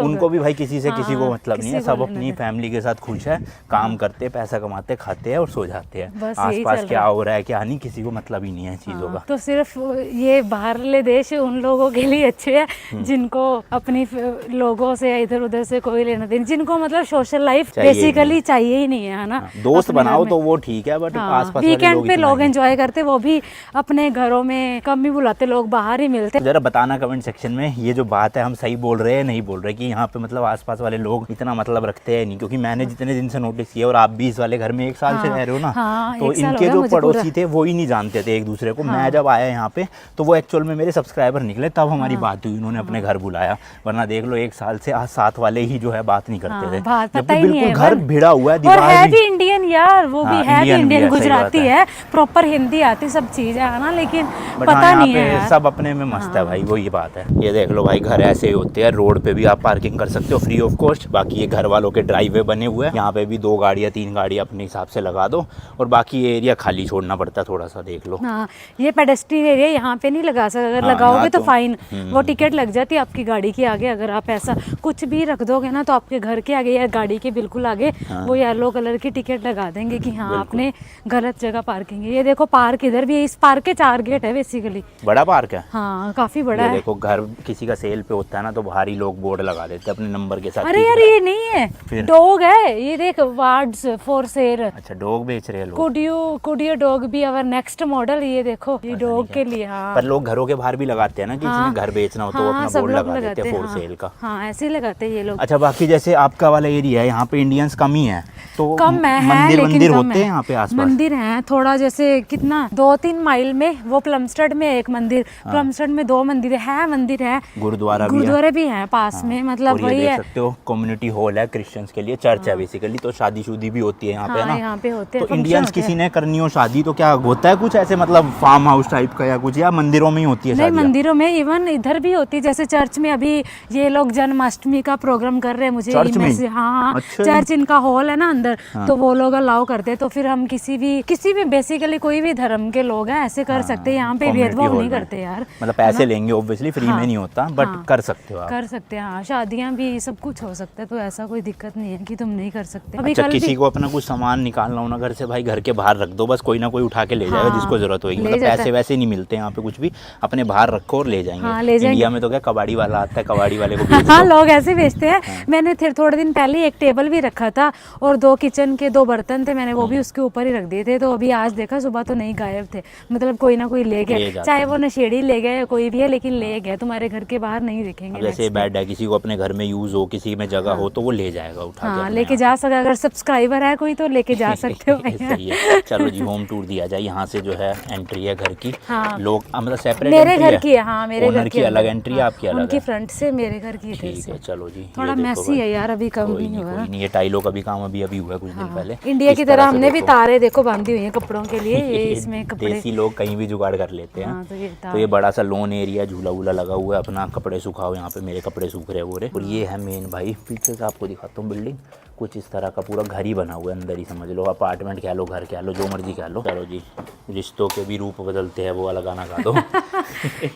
उनको भी भाई किसी से किसी को मतलब नहीं है, सब अपनी फैमिली के साथ खुश है, काम करते, पैसा कमाते, खाते हैं और सो जाते हैं। आसपास क्या हो रहा है क्या नहीं किसी को मतलब ही नहीं है चीजों का। तो सिर्फ ये बाहरले देश उन लोगों के लिए अच्छे हैं जिनको अपनी लोगों से इधर उधर से कोई लेना देना, जिनको मतलब सोशल लाइफ बेसिकली चाहिए ही नहीं है ना। दोस्त बनाओ तो वो ठीक है, बट आसपास वीकेंड पे लोग एंजॉय करते, वो भी अपने घरों में कम ही बुलाते, लोग बाहर ही मिलते। जरा बताना कमेंट सेक्शन में ये जो बात है हम सही बोल रहे हैं नहीं बोल रहे, कि यहाँ पे मतलब आसपास वाले लोग इतना मतलब रखते हैं नहीं। क्योंकि मैंने जितने दिन से नोटिस किया, और आप भी इस वाले घर में 1 साल से रह रहे हो ना, तो इनके जो पड़ोसी थे वो ही नहीं जानते थे एक दूसरे को। मैं जब आया यहाँ पे तो वो एक्चुअल में मेरे सब्सक्राइबर निकले, तब हमारी बात हुई, उन्होंने अपने घर बुलाया। वरना देख लो 1 साल से आज साथ वाले ही जो है बात नहीं करते थे, जबकि बिल्कुल घर भिड़ा हुआ है, दीवार है भी इंडियन यार, वो भी है भी इंडियन, गुजराती है, प्रॉपर हिंदी आती, सब चीज है ना, लेकिन पता नहीं है, सब अपने में मस्त है भाई, वो ये बात है। ये देख लो भाई घर ऐसे ही होते हैं, रोड पे भी आप पार्किंग कर सकते हो फ्री ऑफ कॉस्ट। बाकी ये घर वालों के ड्राइववे बने हुए हैं, यहाँ पे भी 2 गाड़ियाँ 3 गाड़ियाँ अपने हिसाब से लगा दो, और बाकी ये एरिया खाली छोड़ना पड़ता है थोड़ा सा, देख लो। हाँ, ये पेडेस्ट्रियन एरिया यहाँ पे नहीं लगा सकते, अगर लगाओगे तो फाइन, वो टिकट लग जाती है आपकी गाड़ी के आगे। अगर आप ऐसा कुछ भी रख दोगे ना तो आपके घर के आगे या गाड़ी के बिल्कुल आगे वो येलो कलर की टिकट लगा देंगे कि हाँ आपने गलत जगह पार्किंग है। ये देखो पार्क इधर भी है, इस पार्क के 4 गेट है बेसिकली, बड़ा पार्क है। हाँ, काफी बड़ा है। देखो घर किसी का सेल पे होता है ना तो बाहर ही लोग बोर्ड लगा देते हैं अपने नंबर के साथ। अरे यार ये नहीं है, डॉग है, ये देख, वार्ड्स फॉर सेल। अच्छा, डॉग बेच रहे हैं लोग। Could you dog be our next model, ये देखो ये डॉग के लिए। हाँ, पर लोग घरों के बाहर भी लगाते हैं ना, कि किसी ने घर बेचना हो तो वो अपना बोर्ड लगा देते हैं फॉर सेल का। हाँ, ऐसे ही लगाते हैं ये लोग। अच्छा, बाकी जैसे आपका वाला एरिया है, यहाँ पे इंडियंस कम ही है, तो कम है, मंदिर होते हैं यहाँ पे आसपास? मंदिर हैं थोड़ा, जैसे कितना 2-3 माइल में वो प्लमस्टड में एक मंदिर, प्लमस्टड में 2 मंदिर है, मंदिर है, गुरुद्वारा भी है पास में, मतलब वही है। देख सकते हो कम्युनिटी हॉल है क्रिश्चियंस के लिए, चर्च है बेसिकली, तो शादी शुदी भी होती है यहाँ पे ना। यहाँ पे होते हैं। तो इंडियंस किसी ने करनी हो शादी तो क्या होता है कुछ ऐसे, मतलब फार्म हाउस टाइप का या कुछ, या मंदिरों में ही होती है? नहीं, मंदिरों में, इवन इधर भी होती है। जैसे चर्च में अभी ये लोग जन्माष्टमी का प्रोग्राम कर रहे हैं, मुझे हाँ, अच्छा, चर्च इनका हॉल है ना अंदर, तो वो लोग अलाउ करते हैं। तो फिर हम किसी भी बेसिकली कोई भी धर्म के लोग हैं ऐसे कर सकते हैं, यहाँ पे भेदभाव नहीं करते यार। मतलब पैसे लेंगे ऑब्वियसली, फ्री में नहीं होता, बट कर सकते हो आप, कर सकते हैं। हाँ, शादियाँ भी सब कुछ हो सकता है, तो ऐसा कोई दिक्कत नहीं है कि तुम नहीं कर सकते। अभी किसी को अपना कुछ सामान निकालना हो ना घर से, भाई घर के बाहर रख दो, बस कोई ना कोई उठा के ले जाएगा जिसको जरूरत होगी। मतलब पैसे वैसे नहीं मिलते यहाँ पे कुछ भी, अपने बाहर रखो और ले जाएंगे। इंडिया में तो क्या कबाड़ी वाला आता है, कबाड़ी वाले को हाँ, लोग ऐसे बेचते हैं। मैंने थोड़े दिन पहले एक टेबल भी रखा था और 2 किचन के 2 बर्तन थे, मैंने वो भी उसके ऊपर ही रख दिए थे। तो अभी आज देखा सुबह तो नहीं, गायब थे, मतलब कोई ना कोई ले गया, चाहे वो नशेड़ी ले गए कोई भी है, लेकिन ले गए, तुम्हारे घर के बाहर नहीं दिखेंगे। जैसे बेड है, किसी को अपने घर में यूज हो, किसी में जगह हो तो वो ले जाएगा उठा के, लेके जा सकता। अगर सब्सक्राइबर है कोई तो लेके जा सकते हो। सही है। चलो जी, होम टूर दिया जाए। यहाँ से जो है एंट्री है घर की, लोग मतलब सेपरेट मेरे घर की है। हाँ, मेरे घर की अलग एंट्री है, आपकी अलग उनकी फ्रंट से, मेरे घर की ठीक है। चलो जी, थोड़ा मैसी है यार, अभी कम नहीं हुआ। ये टाइलों का भी काम अभी हुआ है कुछ दिन पहले। इंडिया की तरह हमने भी तारे देखो बांधी हुई है कपड़ों के लिए, ये इसमें कपड़े देसी लोग कहीं भी जुगाड़ कर लेते हैं। तो ये बड़ा सा लोन एरिया, झूला वूला लगा हुआ है, अपना कपड़े सुखाओ। यहाँ पे मेरे कपड़े सूख रहे हो रहे। और ये है मेन भाई, पीछे से आपको दिखाता हूँ बिल्डिंग, कुछ इस तरह का पूरा घर ही बना हुआ है अंदर ही, समझ लो अपार्टमेंट कह लो, घर कह लो, जो मर्जी कह लो। चलो जी, रिश्तों के भी रूप बदलते हैं, वो वाला गाना गा दो।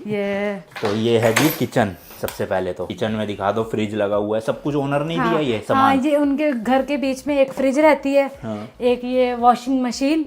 ये तो ये है जी किचन, सबसे पहले तो किचन में दिखा दो, फ्रिज लगा हुआ है, सब कुछ ओनर ने दिया ये हाँ, सामान। ये उनके घर के बीच में एक फ्रिज रहती है, एक ये वॉशिंग मशीन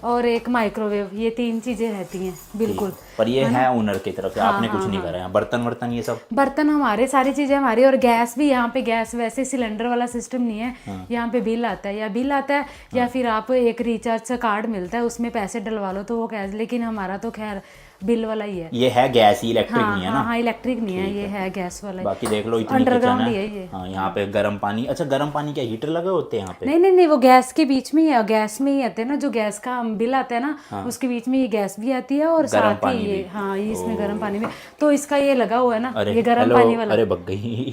और एक माइक्रोवेव, ये 3 चीजें रहती हैं बिल्कुल। पर ये है ओनर की तरफ से, आपने कुछ नहीं करा है। बर्तन वर्तन ये सब बर्तन हमारे, सारी चीजें हमारी। और गैस भी यहाँ पे, गैस वैसे सिलेंडर वाला सिस्टम नहीं है, यहाँ पे बिल आता है, या फिर आप एक रिचार्ज का कार्ड मिलता है, उसमें पैसे डलवा लो तो वो गैस। लेकिन हमारा तो खैर बिल वाला ही है। ये है गैस ही, इलेक्ट्रिक नहीं है ना? हाँ, इलेक्ट्रिक नहीं है, ये है गैस वाला। बाकी देख लो इतनी किचन है। हाँ, यहाँ पे गर्म पानी। अच्छा, गर्म पानी क्या हीटर लगे होते हैं यहाँ पे? नहीं, वो गैस के बीच में ही है, गैस में ही आते हैं ना, जो गैस का बिल आता है ना, उसके बीच में ये गैस भी आती है और साथ ही ये, हाँ, ये इसमें गर्म पानी में, तो इसका ये लगा हुआ है ना, ये गर्म पानी वाला। अरे बग गई।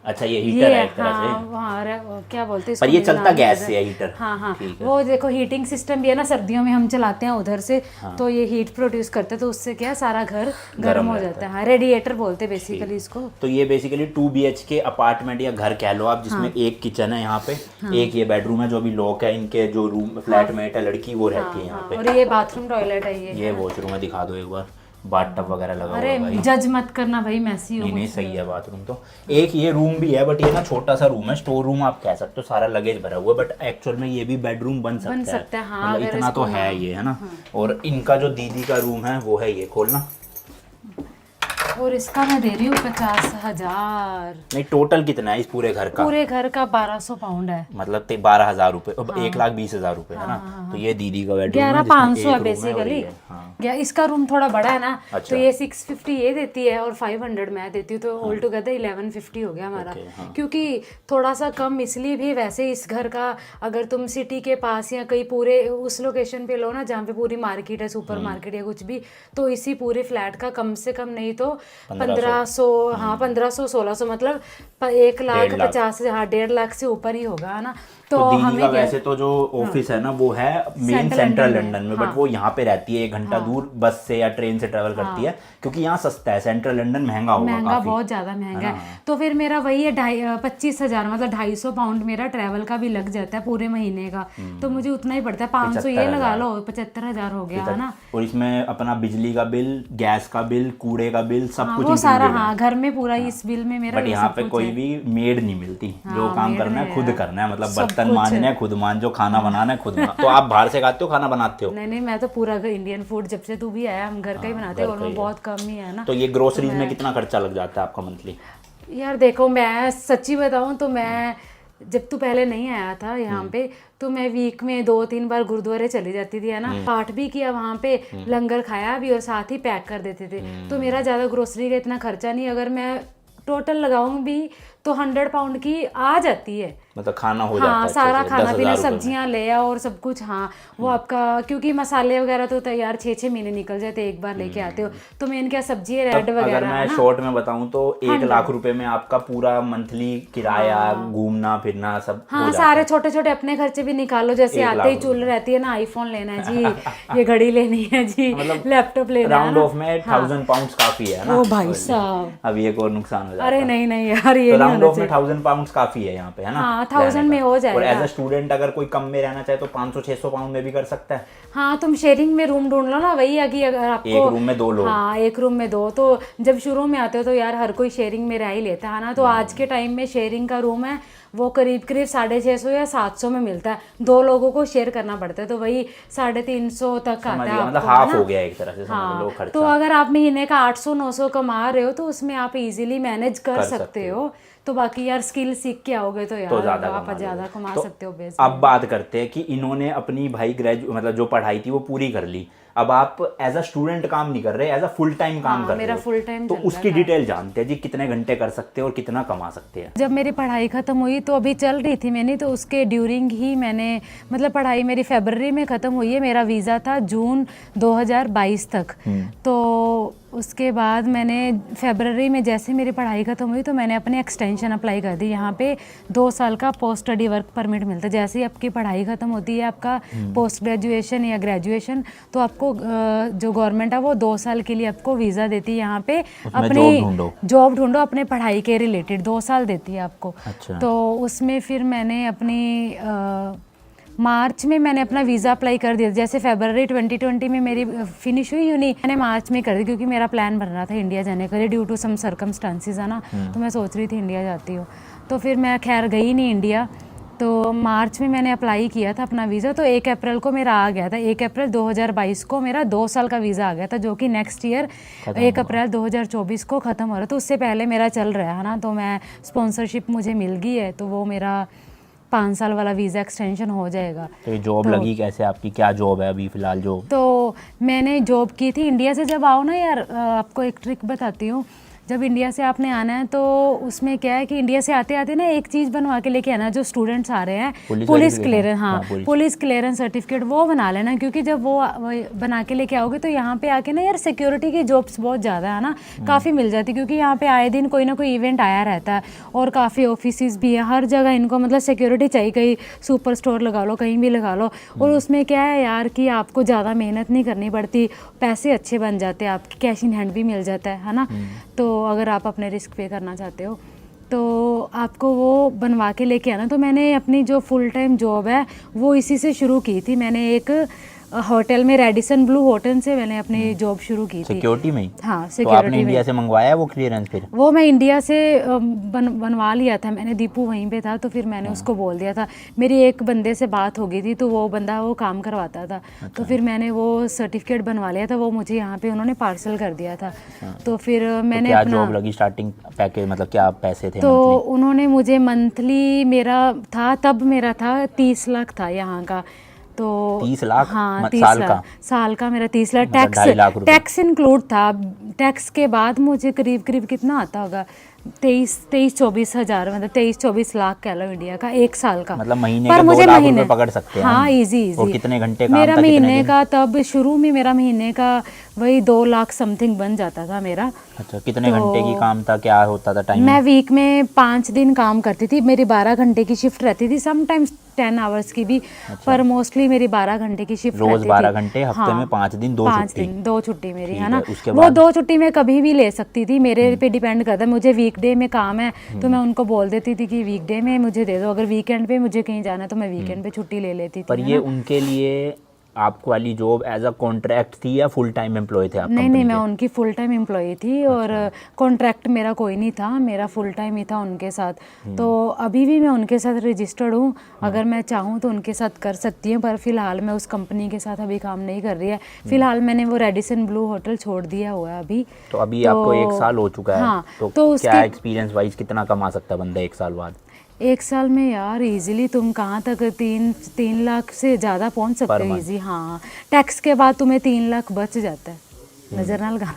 अच्छा, ये हीटर है एक तरह से। हाँ, क्या बोलते हैं पर ये चलता गैस से है हीटर? हाँ, वो देखो हीटिंग सिस्टम भी है ना, सर्दियों में हम चलाते हैं उधर से, तो ये हीट प्रोड्यूस करते हैं, तो उससे क्या सारा घर गर्म हो जाता है। हाँ, रेडिएटर बोलते हैं बेसिकली इसको। तो ये बेसिकली 2 BHK अपार्टमेंट या घर कह लो आप, जिसमें एक किचन है यहाँ पे, एक ये बेडरूम है, जो भी लोग है इनके, जो रूम फ्लैटमेट है लड़की, वो रहती है यहाँ पे। और ये बाथरूम टॉयलेट है, ये वॉशरूम है, दिखा दो एक बार। बाथटब वगैरह लगा हुआ है अरे भाई। जज मत करना भाई, मैसी हो। नहीं, सही है बाथरूम तो। एक ये रूम भी है, बट ये ना छोटा सा रूम है, स्टोर रूम आप कह सकते हो, सारा लगेज भरा हुआ है, बट एक्चुअल में ये भी बेडरूम बन सकता है। हाँ, मतलब इतना तो है ये, है ना। और इनका जो दीदी का रूम है वो है ये, खोलना। और इसका मैं दे रही हूँ 50,000। नहीं, टोटल कितना है इस पूरे घर का? पूरे घर का 1200 पाउंड है, मतलब 12,000 रुपए, 1,20,000 रुपए है ना। तो ये दीदी का बेडरूम है, 11,500 है बेसिकली। इसका रूम थोड़ा बड़ा है ना, अच्छा। तो ये 650 ये देती है और 500 मैं देती हूँ, तो ऑल टुगेदर 1150 हो गया हमारा। क्योंकि थोड़ा सा कम इसलिए भी, वैसे इस घर का अगर तुम सिटी के पास या कहीं पूरे उस लोकेशन पे लो ना, जहाँ पे पूरी मार्केट है, सुपर मार्केट या कुछ भी, तो इसी पूरे फ्लैट का कम से कम नहीं तो 1500, हाँ 1500-1600, मतलब 1,50,000, हाँ 1.5 लाख से ऊपर ही होगा, है ना। तो दीदी का वैसे तो जो ऑफिस है ना वो है मेन सेंट्रल लंदन में, बट वो यहाँ पे रहती है 1 घंटा दूर, बस से या ट्रेन से ट्रेवल करती है, क्योंकि यहाँ सस्ता है, सेंट्रल लंदन महंगा होगा, महंगा बहुत ज्यादा महंगा है। तो फिर मेरा वही है 25,000, मतलब 250 पाउंड मेरा ट्रेवल का भी लग जाता है पूरे महीने का, तो मुझे उतना ही पड़ता है। 500 ये लगा लो, 75,000 हो गया, है ना। और इसमें अपना बिजली का बिल, गैस का बिल, कूड़े का बिल, सब कुछ वो सारा, हाँ घर में पूरा इस बिल में मेरा। बट यहाँ पे कोई भी मेड नहीं मिलती, जो काम करना है खुद करना है, मतलब बर्तन मांजने खुद मांजो, खाना बनाना है खुद बना। तो आप बाहर से खाते हो, खाना बनाते हो? नहीं, मैं तो पूरा इंडियन फूड, जब से तू भी आया हम घर का ही बनाते हैं, और वो बहुत कम ही है ना। तो ये ग्रोसरीज में कितना खर्चा लग जाता है आपका मंथली? यार देखो, मैं सच्ची बताऊं तो मैं जब तू पहले नहीं आया था यहाँ पे, तो मैं वीक में 2-3 बार गुरुद्वारे चली जाती थी, है ना। पाठ भी किया वहाँ पे, लंगर खाया भी, और साथ ही पैक कर देते थे। तो मेरा ज़्यादा ग्रोसरी का इतना खर्चा नहीं, अगर मैं टोटल लगाऊं भी तो 100 पाउंड की आ जाती है, मतलब खाना हो जाता है। हाँ, सारा खाना पीना, सब्जियां ले आओ और सब कुछ। हाँ, वो आपका, क्योंकि मसाले वगैरह तो तैयार 6-6 महीने निकल जाते, एक बार लेके आते हो, तो मेन क्या सब्जी है, रेड वगैरह। अगर मैं शॉर्ट में बताऊं तो 1 लाख रुपए में आपका पूरा मंथली किराया, घूमना फिरना सब। हाँ, सारे छोटे छोटे अपने खर्चे भी निकालो, जैसे आते ही चुल रहती है ना, आईफोन लेना है जी, ये घड़ी लेनी है जी, लैपटॉप लेना है, राउंड ऑफ में 1000 पाउंड काफी है ना। ओ भाई साहब, अब ये एक और नुकसान हो जाता है। अरे नहीं यार, ये राउंड ऑफ में 1000 पाउंड काफी है यहाँ पे, है ना। 1000 में हो जाएगा। और एज अ स्टूडेंट अगर कोई कम में रहना चाहे तो 500-600 पाउंड में भी कर सकता है। हाँ, तुम शेयरिंग में रूम ढूंढ लो ना, वही है कि अगर आपको एक रूम में 2 लोग, हाँ 1 रूम में 2, तो जब शुरू में आते हो तो यार हर कोई शेयरिंग में रह ही लेता है ना। तो आज के टाइम में शेयरिंग का रूम है वो करीब 650 या 700 में मिलता है, 2 लोगों को शेयर करना पड़ता है, तो वही 350 तक आता है, मतलब हाफ हो गया एक तरह से, समझ लो खर्चा। तो अगर आप महीने का 800-900 कमा रहे हो तो उसमें आप इजीली मैनेज कर सकते हो। तो बाकी यार स्किल सीख के आओगे तो यार आप ज्यादा कमा सकते हो। अब बात करते हैं कि इन्होंने अपनी भाई मतलब जो पढ़ाई थी वो पूरी कर ली, अब आप एज अ स्टूडेंट काम नहीं कर रहे, एज अ फुल टाइम काम कर रहे हो। मेरा फुल टाइम, तो उसकी डिटेल जानते हैं जी, कितने घंटे कर सकते हैं और कितना कमा सकते हैं। जब मेरी पढ़ाई खत्म हुई तो अभी चल रही थी मैंने, तो उसके ड्यूरिंग ही मैंने, मतलब पढ़ाई मेरी फरवरी में ख़त्म हुई है, मेरा वीज़ा था जून 2022 तक। तो उसके बाद मैंने फरवरी में जैसे मेरी पढ़ाई ख़त्म हुई तो मैंने अपने एक्सटेंशन अप्लाई कर दी। यहाँ पे 2 साल का पोस्ट स्टडी वर्क परमिट मिलता है। जैसे ही आपकी पढ़ाई ख़त्म होती है, आपका पोस्ट ग्रेजुएशन या ग्रेजुएशन, तो आपको जो गवर्नमेंट है वो 2 साल के लिए आपको वीज़ा देती है। यहाँ पे अपनी जॉब ढूंढो अपने पढ़ाई के रिलेटेड, 2 साल देती है आपको। अच्छा। तो उसमें फिर मैंने अपनी मार्च में मैंने अपना वीज़ा अप्लाई कर दिया। जैसे फरवरी 2020 में मेरी फिनिश हुई यूनी, मैंने मार्च में कर दी क्योंकि मेरा प्लान बन रहा था इंडिया जाने का, ड्यू टू सम सर्कमस्टांसिस है ना, तो मैं सोच रही थी इंडिया जाती हूँ। तो फिर मैं खैर गई नहीं इंडिया। तो मार्च में मैंने अप्लाई किया था अपना वीज़ा, तो 1 अप्रैल को मेरा आ गया था। 1 अप्रैल 2022 को मेरा 2 साल का वीज़ा आ गया था, जो कि नेक्स्ट ईयर 1 अप्रैल 2024 को ख़त्म हो रहा है। तो उससे पहले मेरा चल रहा है ना, तो मैं स्पॉन्सरशिप मुझे मिल गई है, तो वो मेरा 5 साल वाला वीज़ा एक्सटेंशन हो जाएगा। तो ये जॉब लगी कैसे आपकी, क्या जॉब है अभी फ़िलहाल जो? तो मैंने जॉब की थी इंडिया से। जब आओ ना यार, आपको एक ट्रिक बताती हूँ। जब इंडिया से आपने आना है तो उसमें क्या है कि इंडिया से आते आते ना एक चीज़ बनवा के लेके आना, जो स्टूडेंट्स आ रहे हैं पुलिस क्लियरेंस, हाँ पुलिस क्लियरेंस सर्टिफिकेट वो बना लेना, क्योंकि जब वो बना के लेके आओगे तो यहाँ पे आके ना यार सिक्योरिटी की जॉब्स बहुत ज़्यादा है ना, काफ़ी मिल जाती, क्योंकि यहाँ पे आए दिन कोई ना कोई इवेंट आया रहता है और काफ़ी ऑफिस भी है, हर जगह इनको मतलब सिक्योरिटी चाहिए। कहीं सुपर स्टोर लगा लो, कहीं भी लगा लो। और उसमें क्या है यार कि आपको ज़्यादा मेहनत नहीं करनी पड़ती, पैसे अच्छे बन जाते हैं आपके, कैश इन हैंड भी मिल जाता है ना। तो अगर आप अपने रिस्क पे करना चाहते हो तो आपको वो बनवा के लेके आना। तो मैंने अपनी जो फुल टाइम जॉब है वो इसी से शुरू की थी। मैंने एक होटल में, रेडिसन ब्लू होटल से मैंने अपनी जॉब शुरू की थी सिक्योरिटी में ही। हाँ तो सिक्योरिटी आपने इंडिया से मंगवाया वो क्लियरेंस? फिर वो मैं इंडिया से बनवा लिया था मैंने, दीपू वहीं पे था, तो फिर मैंने उसको बोल दिया था। मेरी एक बंदे से बात हो गई थी, तो वो बंदा वो काम करवाता था। तो फिर मैंने वो सर्टिफिकेट बनवा लिया था, वो मुझे यहाँ पे उन्होंने पार्सल कर दिया था। तो फिर मैंने क्या अपना जॉब लगी स्टार्टिंग पैकेज, मतलब क्या पैसे थे? तो उन्होंने मुझे मंथली मेरा था, तब मेरा था 30 लाख था यहाँ का। तो 30 लाख? हाँ 30 साल लाख का? साल का मेरा 30 लाख, मतलब 2.5 लाख रुपए। टैक्स इंक्लूड था। टैक्स के बाद मुझे करीब करीब कितना आता होगा, 23-24 हज़ार, मतलब 23-24 लाख कह लो इंडिया का, 1 साल का। मतलब महीने पर का मुझे 2 लाख महीने रुपए पकड़ सकते हैं। हाँ इजी और कितने घंटे काम मेरा था, कितने महीने दिन? का तब शुरू में मेरा महीने का वही 2 लाख समथिंग बन जाता था मेरा। अच्छा, कितने घंटे की काम था, क्या होता था टाइम? मैं वीक में 5 दिन काम करती थी। मेरी 12 घंटे की शिफ्ट रहती थी, समटाइम्स 10 आवर्स की भी। पर मोस्टली मेरी 12 घंटे की शिफ्ट रोज रहती थी। 12 घंटे, हफ्ते में 5 दिन, 2 छुट्टी? 5 दिन 2 छुट्टी मेरी ठीक है ना। उसके वो बाद 2 छुट्टी मैं कभी भी ले सकती थी, मेरे पे डिपेंड करता है। मुझे वीकडे में काम है तो मैं उनको बोल देती थी कि वीकडे में मुझे दे दो, अगर वीकेंड पे मुझे कहीं जाना है तो मैं वीकेंड पे छुट्टी ले लेती थी। पर ये उनके लिए आपको वाली जॉब एज अ कॉन्ट्रैक्ट थी या फुल टाइम एम्प्लॉय थे आप? नहीं, मैं उनकी फुल टाइम एम्प्लॉई थी। और कॉन्ट्रैक्ट मेरा कोई नहीं था, मेरा फुल टाइम ही था उनके साथ। तो अभी भी मैं उनके साथ रजिस्टर्ड हूँ, अगर मैं चाहूँ तो उनके साथ कर सकती हूँ। पर फिलहाल मैं उस कंपनी के साथ अभी काम नहीं कर रही है। फिलहाल मैंने वो रेडिसन ब्लू होटल छोड़ दिया हुआ है अभी। तो अभी आपको 1 साल हो चुका है। हाँ, तो क्या एक्सपीरियंस वाइज कितना कमा सकता है बंदा 1 साल बाद? 1 साल में यार इजीली तुम कहाँ तक 3 लाख से ज़्यादा पहुँच सकते हो इजी। हाँ, टैक्स के बाद तुम्हें 3 लाख बच जाता है, नजर ना लगा।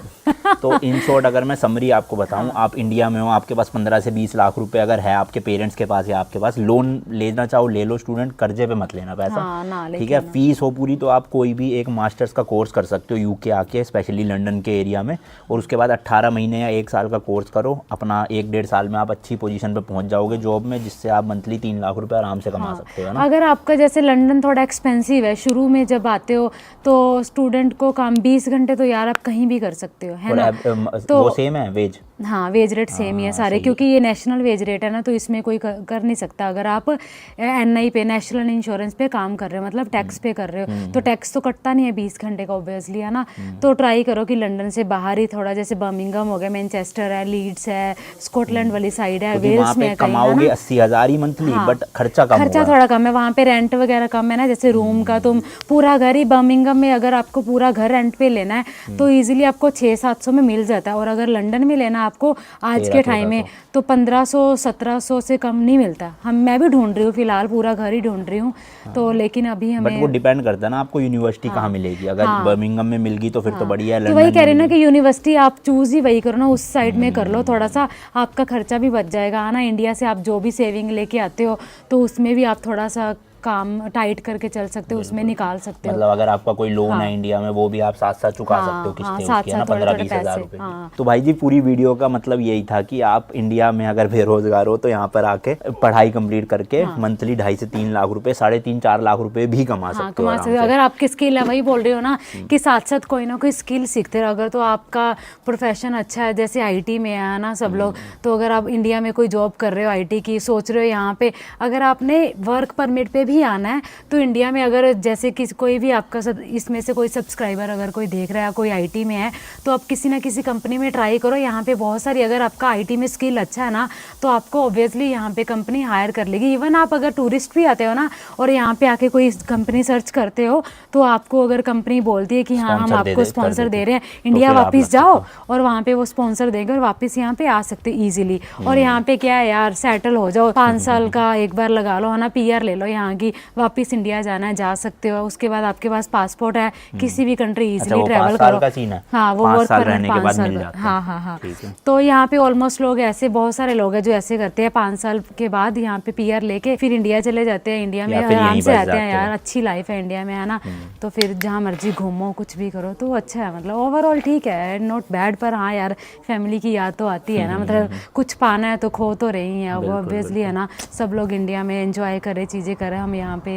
तो इन शॉर्ट अगर मैं समरी आपको बताऊं, आप इंडिया में हो, आपके पास 15 से 20 लाख रुपए अगर है आपके पेरेंट्स के पास या आपके पास, लोन लेना चाहो ले लो, स्टूडेंट कर्जे पे मत लेना पैसा। हाँ, ठीक है, फीस हो पूरी तो आप कोई भी एक मास्टर्स का कोर्स कर सकते हो यूके आके, स्पेशली लंदन के एरिया में। और उसके बाद 18 महीने या 1 साल का कोर्स करो, अपना 1-1.5 साल में आप अच्छी पोजीशन पे पहुंच जाओगे जॉब में, जिससे आप मंथली 3 लाख रुपए आराम से कमा सकते हो ना। अगर आपका जैसे लंदन थोड़ा एक्सपेंसिव है, शुरू में जब आते हो तो स्टूडेंट को काम 20 घंटे तो यार आप कहीं भी कर सकते हो, है ना। तो वो सेम है वेज? हाँ, वेज रेट सेम ही है सारे, क्योंकि ये नेशनल वेज रेट है ना, तो इसमें कोई कर नहीं सकता। अगर आप NI पे, नेशनल इंश्योरेंस पे काम कर रहे हो, मतलब टैक्स पे कर रहे हो, तो टैक्स तो कटता नहीं है 20 घंटे का ऑब्वियसली, है ना। तो ट्राई करो कि लंदन से बाहर ही थोड़ा, जैसे बर्मिंघम हो गया, मैनचेस्टर है, लीड्स है, स्कॉटलैंड वाली साइड है, वेल्स में कमाओगे 80,000 ही मंथली, बट खर्चा थोड़ा कम है वहाँ पे, रेंट वगैरह कम है ना। जैसे रूम का तुम पूरा घर ही, बर्मिंघम में अगर आपको पूरा घर रेंट पे लेना है तो ईजिली आपको 600-700 में मिल जाता है। और अगर लंदन में लेना आपको आज के टाइम में तो 1500-1700 से कम नहीं मिलता। मैं भी ढूंढ रही हूँ फिलहाल, पूरा घर ही ढूंढ रही हूँ। तो लेकिन अभी हमें, बट वो डिपेंड करता है ना आपको यूनिवर्सिटी कहाँ मिलेगी। अगर बर्मिंघम में मिल गई तो फिर तो बढ़िया है। तो वही कह रही ना कि यूनिवर्सिटी आप चूज ही वही करो ना, उस साइड में कर लो, थोड़ा सा आपका खर्चा भी बच जाएगा, है ना। इंडिया से आप जो भी सेविंग लेके आते हो तो उसमें भी आप थोड़ा सा काम टाइट करके चल सकते हो, उसमें निकाल सकते हो। मतलब अगर आपका कोई लोन है इंडिया में, वो भी आप साथ साथ चुका सकते हो, किस्तें उसकी, है ना, 15-20 हज़ार रुपए। तो भाई जी पूरी वीडियो का मतलब यही था कि आप इंडिया में अगर बेरोजगार हो तो यहाँ पर आके पढ़ाई कंप्लीट करके मंथली 2.5 से 3 लाख रुपए, 3.5-4 लाख रुपए भी कमा सकते हो। अगर आपकी स्किल है, वही बोल रही हो ना कि साथ साथ कोई ना कोई स्किल सीखते रहो। अगर तो आपका प्रोफेशन अच्छा है, जैसे IT में है ना सब लोग, तो अगर आप इंडिया में कोई जॉब कर रहे हो IT की, सोच रहे हो यहाँ पे, अगर आपने वर्क परमिट पे भी आना है तो इंडिया में अगर जैसे कि कोई भी आपका इसमें से कोई सब्सक्राइबर अगर कोई देख रहा है, कोई आईटी में है, तो आप किसी ना किसी कंपनी में ट्राई करो। यहाँ पे बहुत सारी, अगर आपका आईटी में स्किल अच्छा है ना तो आपको ऑब्वियसली यहाँ पे कंपनी हायर कर लेगी। इवन आप अगर टूरिस्ट भी आते हो ना और यहाँ पे आके कोई कंपनी सर्च करते हो तो आपको अगर कंपनी बोलती है कि हाँ हम आपको स्पॉन्सर दे रहे हैं, इंडिया वापस जाओ और वहाँ पे वो स्पॉन्सर देंगे और वापस यहाँ पे आ सकते ईजिली। और यहाँ पे क्या है यार, सेटल हो जाओ, 5 साल का एक बार लगा लो, है ना, PR ले लो यहाँ की, वापस इंडिया जाना है जा सकते हो। उसके बाद आपके पास पासपोर्ट है, किसी भी कंट्री इजिली ट्रैवल करो। हाँ, वो वर्क परमिट 5 साल। हाँ हाँ हाँ। तो यहाँ पे ऑलमोस्ट लोग ऐसे, बहुत सारे लोग हैं जो ऐसे करते हैं, 5 साल के बाद यहाँ पे PR लेके फिर इंडिया चले जाते हैं। इंडिया में आराम से रहते हैं यार, अच्छी लाइफ है इंडिया में, है ना। तो फिर जहाँ मर्जी घूमो, कुछ भी करो तो अच्छा है, मतलब ओवरऑल ठीक है, नॉट बैड। पर हाँ यार, फैमिली की याद तो आती है ना, मतलब कुछ पाना है तो खो तो रही है वो ऑब्वियसली, है ना। सब लोग इंडिया में एंजॉय करे, चीजें करे, हम यहाँ पे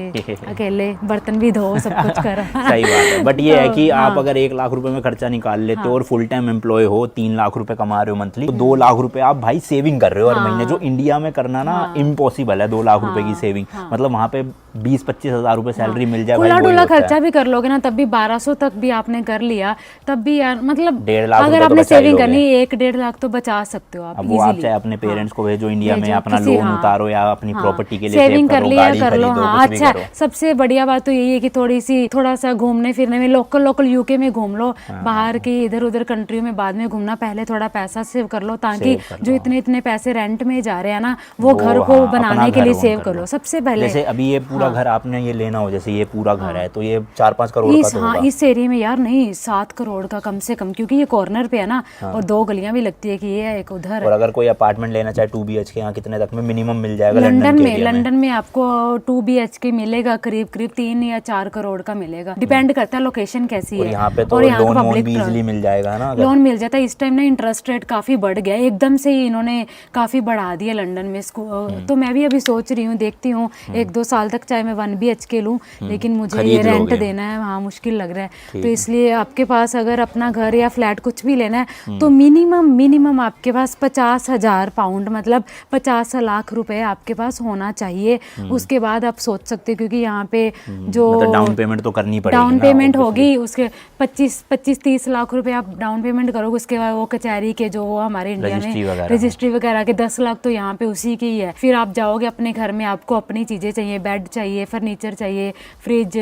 अकेले बर्तन भी धो, सब कुछ करो। सही बात है। बट ये है कि आप अगर 1 लाख रुपए में खर्चा निकाल लेते हो और फुल टाइम एम्प्लॉय हो, 3 लाख रुपए कमा रहे हो मंथली, तो 2 लाख रुपए आप भाई सेविंग कर रहे हो हर महीने, जो इंडिया में करना ना इम्पॉसिबल है। 2 लाख रुपए की सेविंग, मतलब वहाँ पे 20-25 हज़ार रुपए सैलरी मिल जाए, खुला खर्चा भी कर लोगे ना तब भी 1200 तक भी आपने कर लिया तब भी यार, मतलब अगर आपने सेविंग करनी 1-1.5 लाख तो बचा सकते हो आप। अब वो आप चाहे अपने पेरेंट्स को भेजो इंडिया में, अपना लोन उतारो या अपनी प्रॉपर्टी के लिए सेविंग कर लिया, कर लो। हाँ अच्छा, सबसे बढ़िया बात तो यही है कि थोड़ा सा घूमने फिरने में, लोकल यूके में घूम लो, बाहर की इधर उधर कंट्रियों में बाद में घूमना, पहले थोड़ा पैसा सेव कर लो, ताकि जो इतने पैसे रेंट में जा रहे हैं ना वो घर को बनाने के लिए सेव कर लो सबसे पहले। जैसे अभी ये पूरा घर आपने ये लेना हो, जैसे ये पूरा घर है तो ये 4-5 करोड़ का तो होगा। इस एरिया में यार नहीं, 7 करोड़ का कम से कम, क्योंकि ये कॉर्नर पे है ना और 2 गलियां भी लगती है कि ये है एक उधर। और अगर कोई अपार्टमेंट लेना चाहे 2 BHK, यहाँ कितने तक में मिनिमम मिल जाएगा? लंदन में आपको 2 BHK मिलेगा करीब 3 या 4 करोड़ का मिलेगा, डिपेंड करता है लोकेशन कैसी है। यहाँ पे तो लोन भी इजीली मिल जाएगा ना, लोन मिल जाता है। इस टाइम ना इंटरेस्ट रेट काफी बढ़ गया है, एकदम से ही इन्होंने काफी बढ़ा दिया लंदन में इसको। तो मैं भी अभी सोच रही हूँ, देखती हूँ 1-2 साल तक चाहे मैं 1 BHK लूँ, लेकिन मुझे ये रेंट देना है, हाँ मुश्किल लग रहा है। तो इसलिए आपके पास अगर अपना घर या फ्लैट कुछ भी लेना है तो मिनिमम आपके पास 50,000 पाउंड, मतलब 50 लाख रुपए आपके पास होना चाहिए। उसके बाद आप सोच सकते हो, क्योंकि यहाँ पे जो डाउन पेमेंट तो करनी पड़ेगी, डाउन पेमेंट होगी, उसके 25-30 लाख रुपए आप डाउन पेमेंट करोगे। उसके बाद वो कचहरी के जो हमारे इंडिया में रजिस्ट्री वगैरह के 10 लाख तो यहाँ पे उसी की ही है। फिर आप जाओगे अपने घर में, आपको अपनी चीजें चाहिए, बेड चाहिए, फर्नीचर चाहिए, फ्रिज,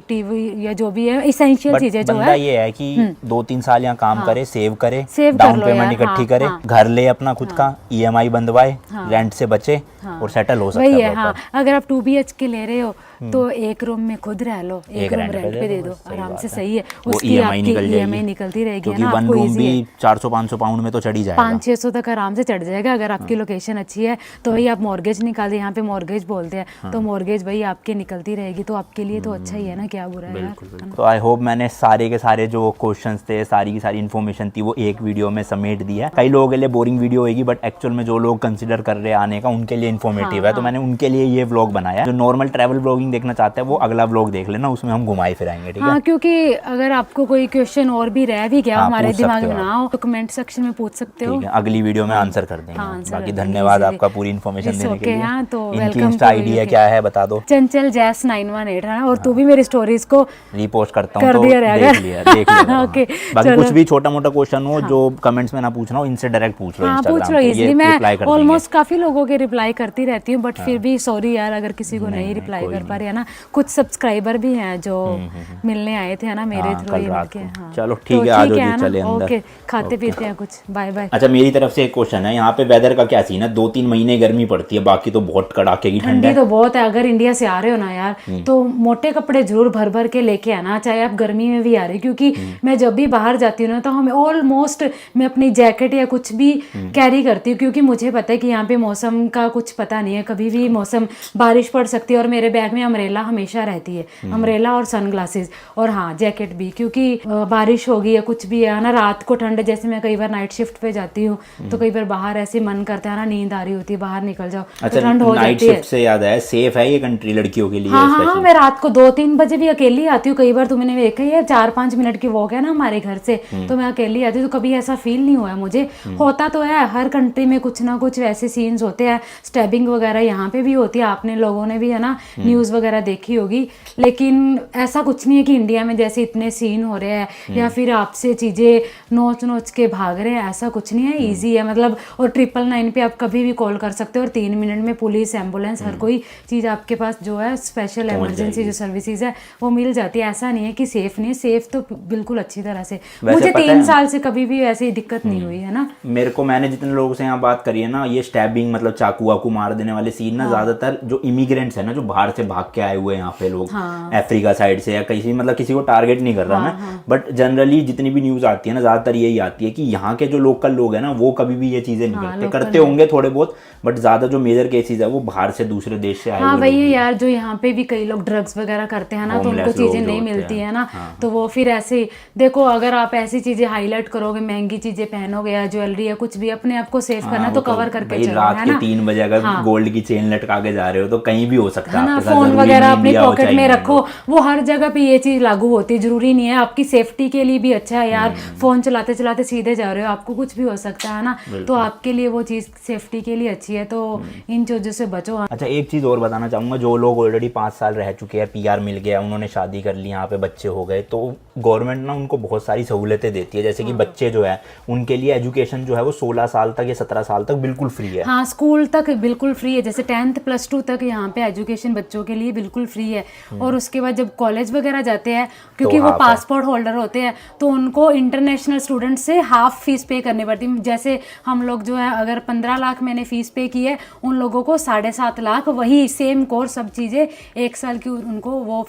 TV या जो भी है इसेंशियल चीजें जो है। ये है कि 2-3 साल यहाँ काम करे, सेव करे, डाउन पेमेंट इकट्ठी करे, घर ले अपना खुद का, EMI बंधवाए, रेंट से बचे और सेटल हो सकता है। वही है। हाँ, अगर आप 2 BHK ले रहे हो तो एक रूम में खुद रह लो, एक रूम रेंट पे दे दो, आराम से सही है। उसकी आपकी EMI निकलती रहेगी ना, आपको इजी है। 400-500 पाउंड में तो चढ़ ही जाएगा, 500-600 तक आराम से चढ़ जाएगा अगर आपकी लोकेशन अच्छी है। तो वही आप मॉर्गेज निकाल दे, यहाँ पे मॉर्गेज बोलते हैं, तो मॉर्गेज वही आपकी निकलती रहेगी, तो आपके लिए तो अच्छा ही है ना, क्या बुरा है यार। तो आई होप मैंने सारे के सारे जो क्वेश्चंस थे, सारी की सारी इन्फॉर्मेशन थी वो एक वीडियो में समेट दी है। कई लोगों के लिए बोरिंग वीडियो होगी, बट एक्चुअल में जो लोग कंसिडर कर रहे हैं आने का उनके लिए इन्फॉर्मेटिव है, तो मैंने उनके लिए ये व्लॉग बनाया। जो नॉर्मल ट्रैवल व्लॉगिंग देखना चाहते हैं वो अगला व्लॉग देख लेना, उसमें हम घुमाए फिराएंगे, ठीक है। हाँ, क्योंकि अगर आपको कोई क्वेश्चन और भी रह भी गया हमारे दिमाग में ना हो तो कमेंट सेक्शन में पूछ सकते हो, अगली वीडियो में आंसर कर देंगे। बाकी धन्यवाद आपका पूरी इन्फॉर्मेशन देने के लिए। हाँ, तो इनकी इंस्टा आईडी है, क्या है बता दो? चंचल जैस 918 है, और तू भी मेरी स्टोरीज को रीपोस्ट करता हूँ, तो देख लिया। ओके, बाकी कुछ भी छोटा मोटा क्वेश्चन हो जो कमेंट्स में ना पूछना हो, इनसे डायरेक्ट पूछ लो, पूछ लो इजीली। मैं ऑलमोस्ट काफी लोगों के रिप्लाई करती रहती हूँ, बट फिर भी सॉरी यार अगर किसी को नहीं रिप्लाई कर पा रही है ना। कुछ सब्सक्राइबर भी हैं जो मिलने आए थे ना मेरे थ्रू ही। चलो ठीक है, आ जाओ जी, चले अंदर। ओके, खाते पीते हैं कुछ, बाय बाय। अच्छा, मेरी तरफ से एक क्वेश्चन है, यहाँ पे वेदर का क्या सीन है? 2-3 महीने गर्मी पड़ती है, बाकी तो बहुत कड़ाके की ठंड है। तो बहुत है। अगर इंडिया से आ रहे हो ना यार तो मोटे कपड़े जरूर भर भर के लेके आना, चाहे आप गर्मी में भी आ रहे, क्योंकि मैं जब भी बाहर जाती हूँ ना तो हमें ऑलमोस्ट मैं अपनी जैकेट या कुछ भी कैरी करती हूँ, क्योंकि मुझे पता है कि यहाँ पे मौसम का कुछ पता नहीं है, कभी भी मौसम बारिश पड़ सकती है। और मेरे बैग में अम्ब्रेला हमेशा रहती है, अम्ब्रेला और सनग्लासेस, और हाँ जैकेट भी, क्योंकि बारिश होगी या कुछ भी है ना, रात को ठंड, जैसे मैं कई बार नाइट शिफ्ट पे जाती हूँ तो कई बार बाहर ऐसे मन करता है ना, नींद आ रही होती है, बाहर निकल जाओ तो ठंड हो जाती है। से याद है, सेफ है ये कंट्री लड़कियों के लिए? हाँ, मैं रात को 2-3 बजे भी अकेली आती हूँ। कई बार तुमने देखा है 4-5 मिनट की वॉक है ना हमारे घर से, तो मैं अकेली आती हूँ, तो कभी ऐसा फील नहीं हुआ मुझे। होता तो है, हर कंट्री में कुछ ना कुछ वैसे सीन्स होते हैं, स्टैबिंग वगैरह यहाँ पे भी होती है, आपने लोगों ने भी है ना न्यूज़ वगैरह देखी होगी, लेकिन ऐसा कुछ नहीं है कि इंडिया में जैसे इतने सीन हो रहे हैं या फिर आपसे चीज़ें नोच नोच के भाग रहे हैं, ऐसा कुछ नहीं है। ईजी है मतलब, और 999 पे आप कभी भी कॉल कर सकते हो और 3 मिनट में पुलिस, एम्बुलेंस, हर कोई चीज़ आपके पास जो है स्पेशल इमरजेंसी जो सर्विसेज है वो मिल जाती है। ऐसा नहीं है कि सेफ नहीं है, सेफ तो बिल्कुल अच्छी तरह से। मुझे 3 साल से कभी भी ऐसी दिक्कत नहीं हुई है ना। मेरे को, मैंने जितने लोगों से यहाँ बात करी है ना, ये स्टैबिंग मतलब चाकू वाकू मार देने वाले सीन ना ज्यादातर जो इमिग्रेंट्स है ना, जो बाहर से भाग के आए हुए यहाँ पे लोग, अफ्रीका साइड से या किसी, मतलब किसी को टारगेट नहीं कर रहा मैं, बट जनरली जितनी भी न्यूज आती है ना, ज्यादातर यही आती है कि यहाँ के जो लोकल लोग हैं ना, वो कभी भी ये चीजें नहीं करते होंगे थोड़े बहुत, बट ज्यादा जो मेजर केसेस है वो बाहर से दूसरे देश से आए। हाँ वही है यार, जो यहाँ पे भी कई लोग ड्रग्स वगैरह करते हैं ना, तो उनको चीजें नहीं मिलती है ना, तो वो फिर ऐसे देखो, अगर आप ऐसी चीजें हाईलाइट करोगे, महंगी चीजें पहनोगे या ज्वेलरी या कुछ भी, अपने आप को सेफ करना तो कवर करके चलो, रात के 3 बजे अगर गोल्ड की चेन लटका के जा रहे हो तो कहीं भी हो सकता है, फोन वगैरह अपनी पॉकेट में रखो, वो हर जगह पे ये चीज लागू होती है, जरूरी नहीं है। आपकी सेफ्टी के लिए भी अच्छा है यार, फोन चलाते चलाते सीधे जा रहे हो, आपको कुछ भी हो सकता है ना, तो आपके लिए वो चीज सेफ्टी के लिए अच्छी है, तो इन चीजों से बचो। अच्छा, एक चीज और बताना चाहूंगा, जो लोग ऑलरेडी 5 साल रह चुके हैं, PR मिल गया, उन्होंने शादी कर ली, यहाँ पे बच्चे हो गए, तो गवर्नमेंट ना उनको बहुत सारी सहूलतें देती है, जैसे कि बच्चे जो है उनके लिए एजुकेशन जो है वो 16 साल तक या 17 साल तक बिल्कुल फ्री है। हाँ, स्कूल तक बिल्कुल फ्री है, जैसे 10th +2 तक यहाँ पे एजुकेशन बच्चों के लिए बिल्कुल फ्री है। और उसके बाद जब कॉलेज वगैरह जाते हैं, क्योंकि वो पासपोर्ट होल्डर होते हैं, तो उनको इंटरनेशनल स्टूडेंट से हाफ फीस पे करनी पड़ती है। जैसे हम लोग जो है अगर 15 लाख मैंने फीस पे की है, उन लोगों को 7.5 लाख, वही सेम कोर्स सब चीज़ें 1 साल की, उनको वो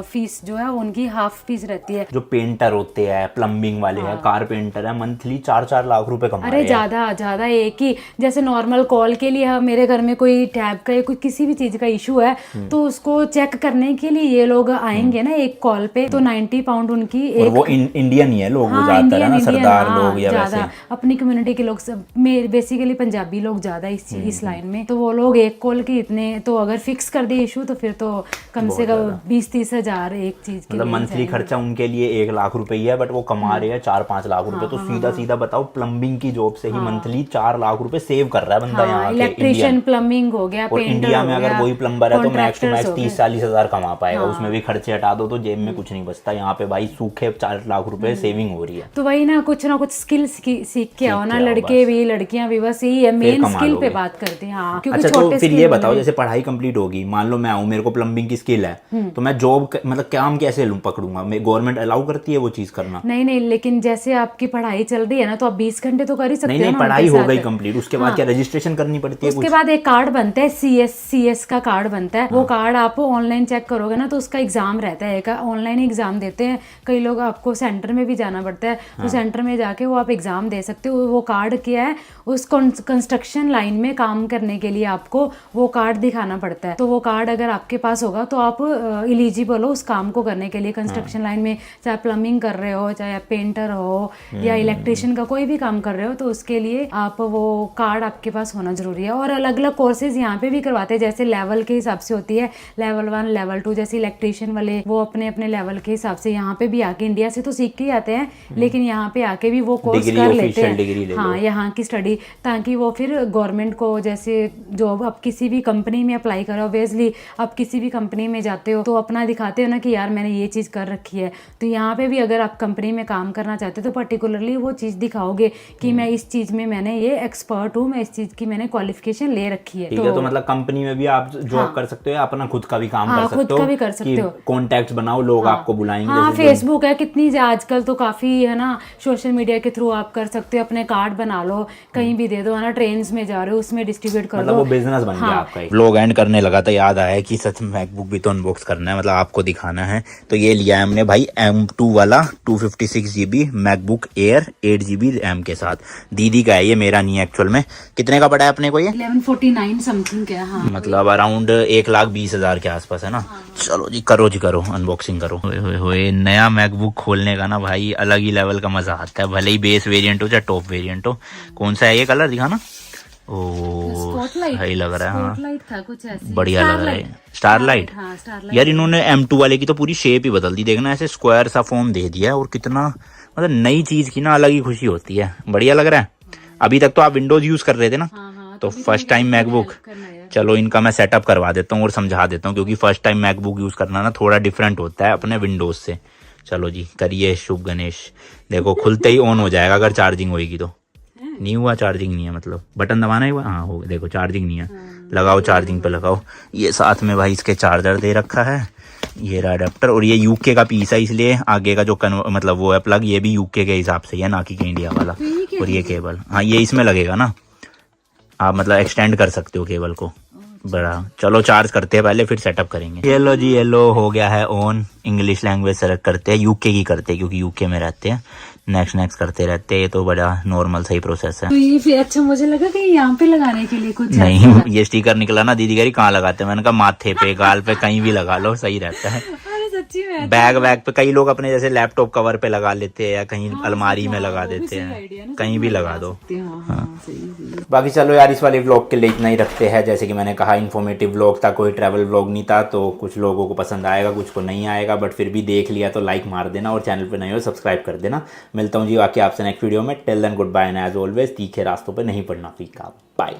फीस जो है उनकी हाफ फीस रहती है। जो पेंटर होते हैं, प्लम्बिंग वाले हैं, कारपेंटर है, मंथली 4-4 लाख रुपए कमा रहे हैं। ज्यादा एक ही, जैसे नॉर्मल कॉल के लिए मेरे घर में कोई टैब का या कोई किसी भी चीज का इशू है, तो उसको चेक करने के लिए ये लोग आएंगे ना एक कॉल पे, तो 90 पाउंड उनकी एक, वो इंडियन ही है लोग, वो ज्यादातर है ना, सरदार लोग या वैसे अपनी कम्युनिटी के लोग, सब बेसिकली पंजाबी लोग ज्यादा इस लाइन में, तो वो लोग एक कॉल के इतने, तो अगर फिक्स कर दे इशू, तो फिर तो कम से कम 20-30 हजार एक चीज के, मतलब मंथली खर्चा उनके लिए 1 लाख रुपए ही है, बट वो कमा रहे हैं 4-5 लाख रुपए। तो सीधा सीधा बताओ, प्लम्बिंग की जॉब से ही मंथली 4 लाख रुपए सेव कर रहा है बंदा यहाँ के। इलेक्ट्रिशियन, प्लम्बिंग हो गया, और इंडिया में अगर वही प्लम्बर है तो मैक्स टू मैक्स 30-40 हजार कमा पाएगा, उसमें भी खर्चे हटा दो तो जेब में कुछ नहीं बचता। यहाँ पे भाई सूखे 4 लाख रुपए सेविंग हो रही है। तो वही ना कुछ स्किल सीख के आओ ना, लड़के भी लड़कियां भी, बस यही है, मेन स्किल पे बात करते हैं। हाँ, अच्छा, तो फिर ये बताओ, जैसे पढ़ाई कंप्लीट होगी, मान लो मैं हूँ, मेरे को प्लम्बिंग की स्किल है, तो मैं जॉब मतलब काम कैसे पकड़ूंगा? गवर्नमेंट अलाउ करती है वो चीज करना? नहीं, लेकिन जैसे आपकी पढ़ाई चल रही है ना, तो आप 20 घंटे तो कर ही सकते हो। नहीं, पढ़ाई हो गई कंप्लीट, उसके बाद क्या रजिस्ट्रेशन करनी पड़ती है? उसके बाद एक कार्ड बनता है, CS का कार्ड बनता है, वो कार्ड आप ऑनलाइन चेक करोगे ना, तो उसका एग्जाम रहता है, ऑनलाइन एग्जाम देते हैं कई लोग, आपको सेंटर में भी जाना पड़ता है, तो सेंटर में जाके वो आप एग्जाम दे सकते हो। वो कार्ड क्या है, उस कंस्ट्रक्शन लाइन में काम करने के लिए आपको वो कार्ड दिखाना पड़ता है, तो वो कार्ड अगर आपके पास होगा तो आप एलिजिबल हो उस काम को करने के लिए। कंस्ट्रक्शन लाइन में चाहे प्लम्बिंग कर रहे हो, चाहे पेंटर हो या इलेक्ट्रिशियन का कोई भी काम कर रहे हो, तो उसके लिए आप वो कार्ड आपके पास होना जरूरी है। और अलग अलग कोर्सेज यहाँ पे भी करवाते हैं, जैसे लेवल के हिसाब से होती है, लेवल 1, लेवल 2, जैसे इलेक्ट्रिशियन वाले वो अपने अपने लेवल के हिसाब से यहाँ पे भी आके, इंडिया से तो सीख के ही आते हैं, लेकिन यहाँ पे आके भी वो कोर्स कर लेते हैं, हाँ, यहाँ की स्टडी, ताकि वो फिर गवर्नमेंट को, जैसे जॉब आप किसी भी कंपनी में अप्लाई करो, ऑब्वियसली आप किसी भी कंपनी में जाते हो तो अपना दिखाते हो ना कि यार मैंने ये चीज़ कर रखी है, तो यहाँ पे भी अगर आप कंपनी में काम करना चाहते हो तो पर्टिकुलरली वो चीज़ दिखाओगे कि मैं इस चीज़ में, मैंने ये एक्सपर्ट हूँ, मैं इस चीज़ की मैंने क्वालिफिकेशन ले रखी है। ठीक है, तो मतलब कंपनी में भी आप जॉब कर सकते हो, अपना खुद का भी काम कर सकते हो, खुद का भी कर सकते हो, कॉन्टैक्ट बनाओ, लोग आपको बुलाएंगे। हाँ, फेसबुक है कितनी, आजकल तो काफी है ना, सोशल मीडिया के थ्रू आप कर सकते हो, अपने कार्ड बना लो, कहीं भी दे दो, है ना, ट्रेन में जा रहे हो उसमें डिस्ट्रीब्यूट कर दो, मतलब वो बिजनेस बन गया आपका। व्लॉग एंड करने लगा तो याद आया कि सच में मैकबुक भी तो अनबॉक्स करना है, मतलब आपको दिखाना है। तो ये लिया है हमने भाई M2 वाला 256 GB MacBook air 8 GB RAM के साथ। दीदी का है ये, मेरा नहीं है एक्चुअल में। कितने का पड़ा है अपने को ये? 1149 समथिंग का, हाँ, मतलब अराउंड 1,20,000 के आसपास है ना। चलो जी करो अनबॉक्सिंग करो। होए नया मैकबुक खोलने का ना भाई अलग ही लेवल का मजा आता है, भले ही बेस वेरिएंट हो चाहे टॉप वेरिएंट हो। कौन सा है ये कलर दिखाना? ओ सही लग रहा है, हाँ, था कुछ ऐसे, बढ़िया लग रहा है। स्टारलाइट, हाँ, स्टारलाइट। यार इन्होंने M2 वाले की तो पूरी शेप ही बदल दी, देखना ऐसे स्क्वायर सा फॉर्म दे दिया है, और कितना मतलब नई चीज की ना अलग ही खुशी होती है, बढ़िया लग रहा है। अभी तक तो आप विंडोज यूज कर रहे थे ना, तो फर्स्ट टाइम मैकबुक, चलो इनका मैं सेटअप करवा देता हूँ और समझा देता हूँ, क्योंकि फर्स्ट टाइम मैकबुक यूज़ करना ना थोड़ा डिफरेंट होता है अपने विंडोज़ से। चलो जी करिए शुभ गणेश। देखो खुलते ही ऑन हो जाएगा अगर चार्जिंग होएगी तो। नहीं हुआ, चार्जिंग नहीं है, मतलब बटन दबाना ही हुआ। हाँ हो, देखो चार्जिंग नहीं है। लगाओ, चार्जिंग पे लगाओ। ये साथ में भाई इसके चार्जर दे रखा है, ये रहा अडेप्टर। और ये यूके का पीस है, इसलिए आगे का जो मतलब वो है प्लग, ये भी यूके के हिसाब से ही है, ना कि इंडिया वाला। और ये केबल, हाँ ये इसमें लगेगा ना, आप मतलब एक्सटेंड कर सकते हो केबल को। बड़ा, चलो चार्ज करते हैं पहले, फिर सेटअप करेंगे। ये लो जी, ये लो हो गया है ऑन। इंग्लिश लैंग्वेज सेलेक्ट करते हैं, यूके की करते हैं क्योंकि यूके में रहते हैं। नेक्स्ट नेक्स्ट करते रहते हैं, ये तो बड़ा नॉर्मल सही प्रोसेस है। तो ये फिर अच्छा, मुझे लगा कि यहाँ पे लगाने के लिए कुछ नहीं, ये स्टिकर निकला ना, दीदी कह रही कहाँ लगाते हैं, मैंने कहा माथे पे, गाल पे, कहीं भी लगा लो, सही रहता है। अरे सच्ची में बैग वैग पे कई लोग अपने जैसे लैपटॉप कवर पे लगा लेते हैं, या कहीं अलमारी में लगा देते हैं, कहीं भी लगा दो। बाकी चलो यार, इस वाले व्लॉग के लिए इतना ही रखते हैं। जैसे कि मैंने कहा इन्फॉर्मेटिव व्लॉग था, कोई ट्रैवल व्लॉग नहीं था, तो कुछ लोगों को पसंद आएगा, कुछ को नहीं आएगा, बट फिर भी देख लिया तो लाइक मार देना, और चैनल पे नए हो सब्सक्राइब कर देना। मिलता हूँ जी बाकी आपसे नेक्स्ट वीडियो में। Till then goodbye, and as always तीखे रास्तों पे नहीं पड़ना फीका। बाय।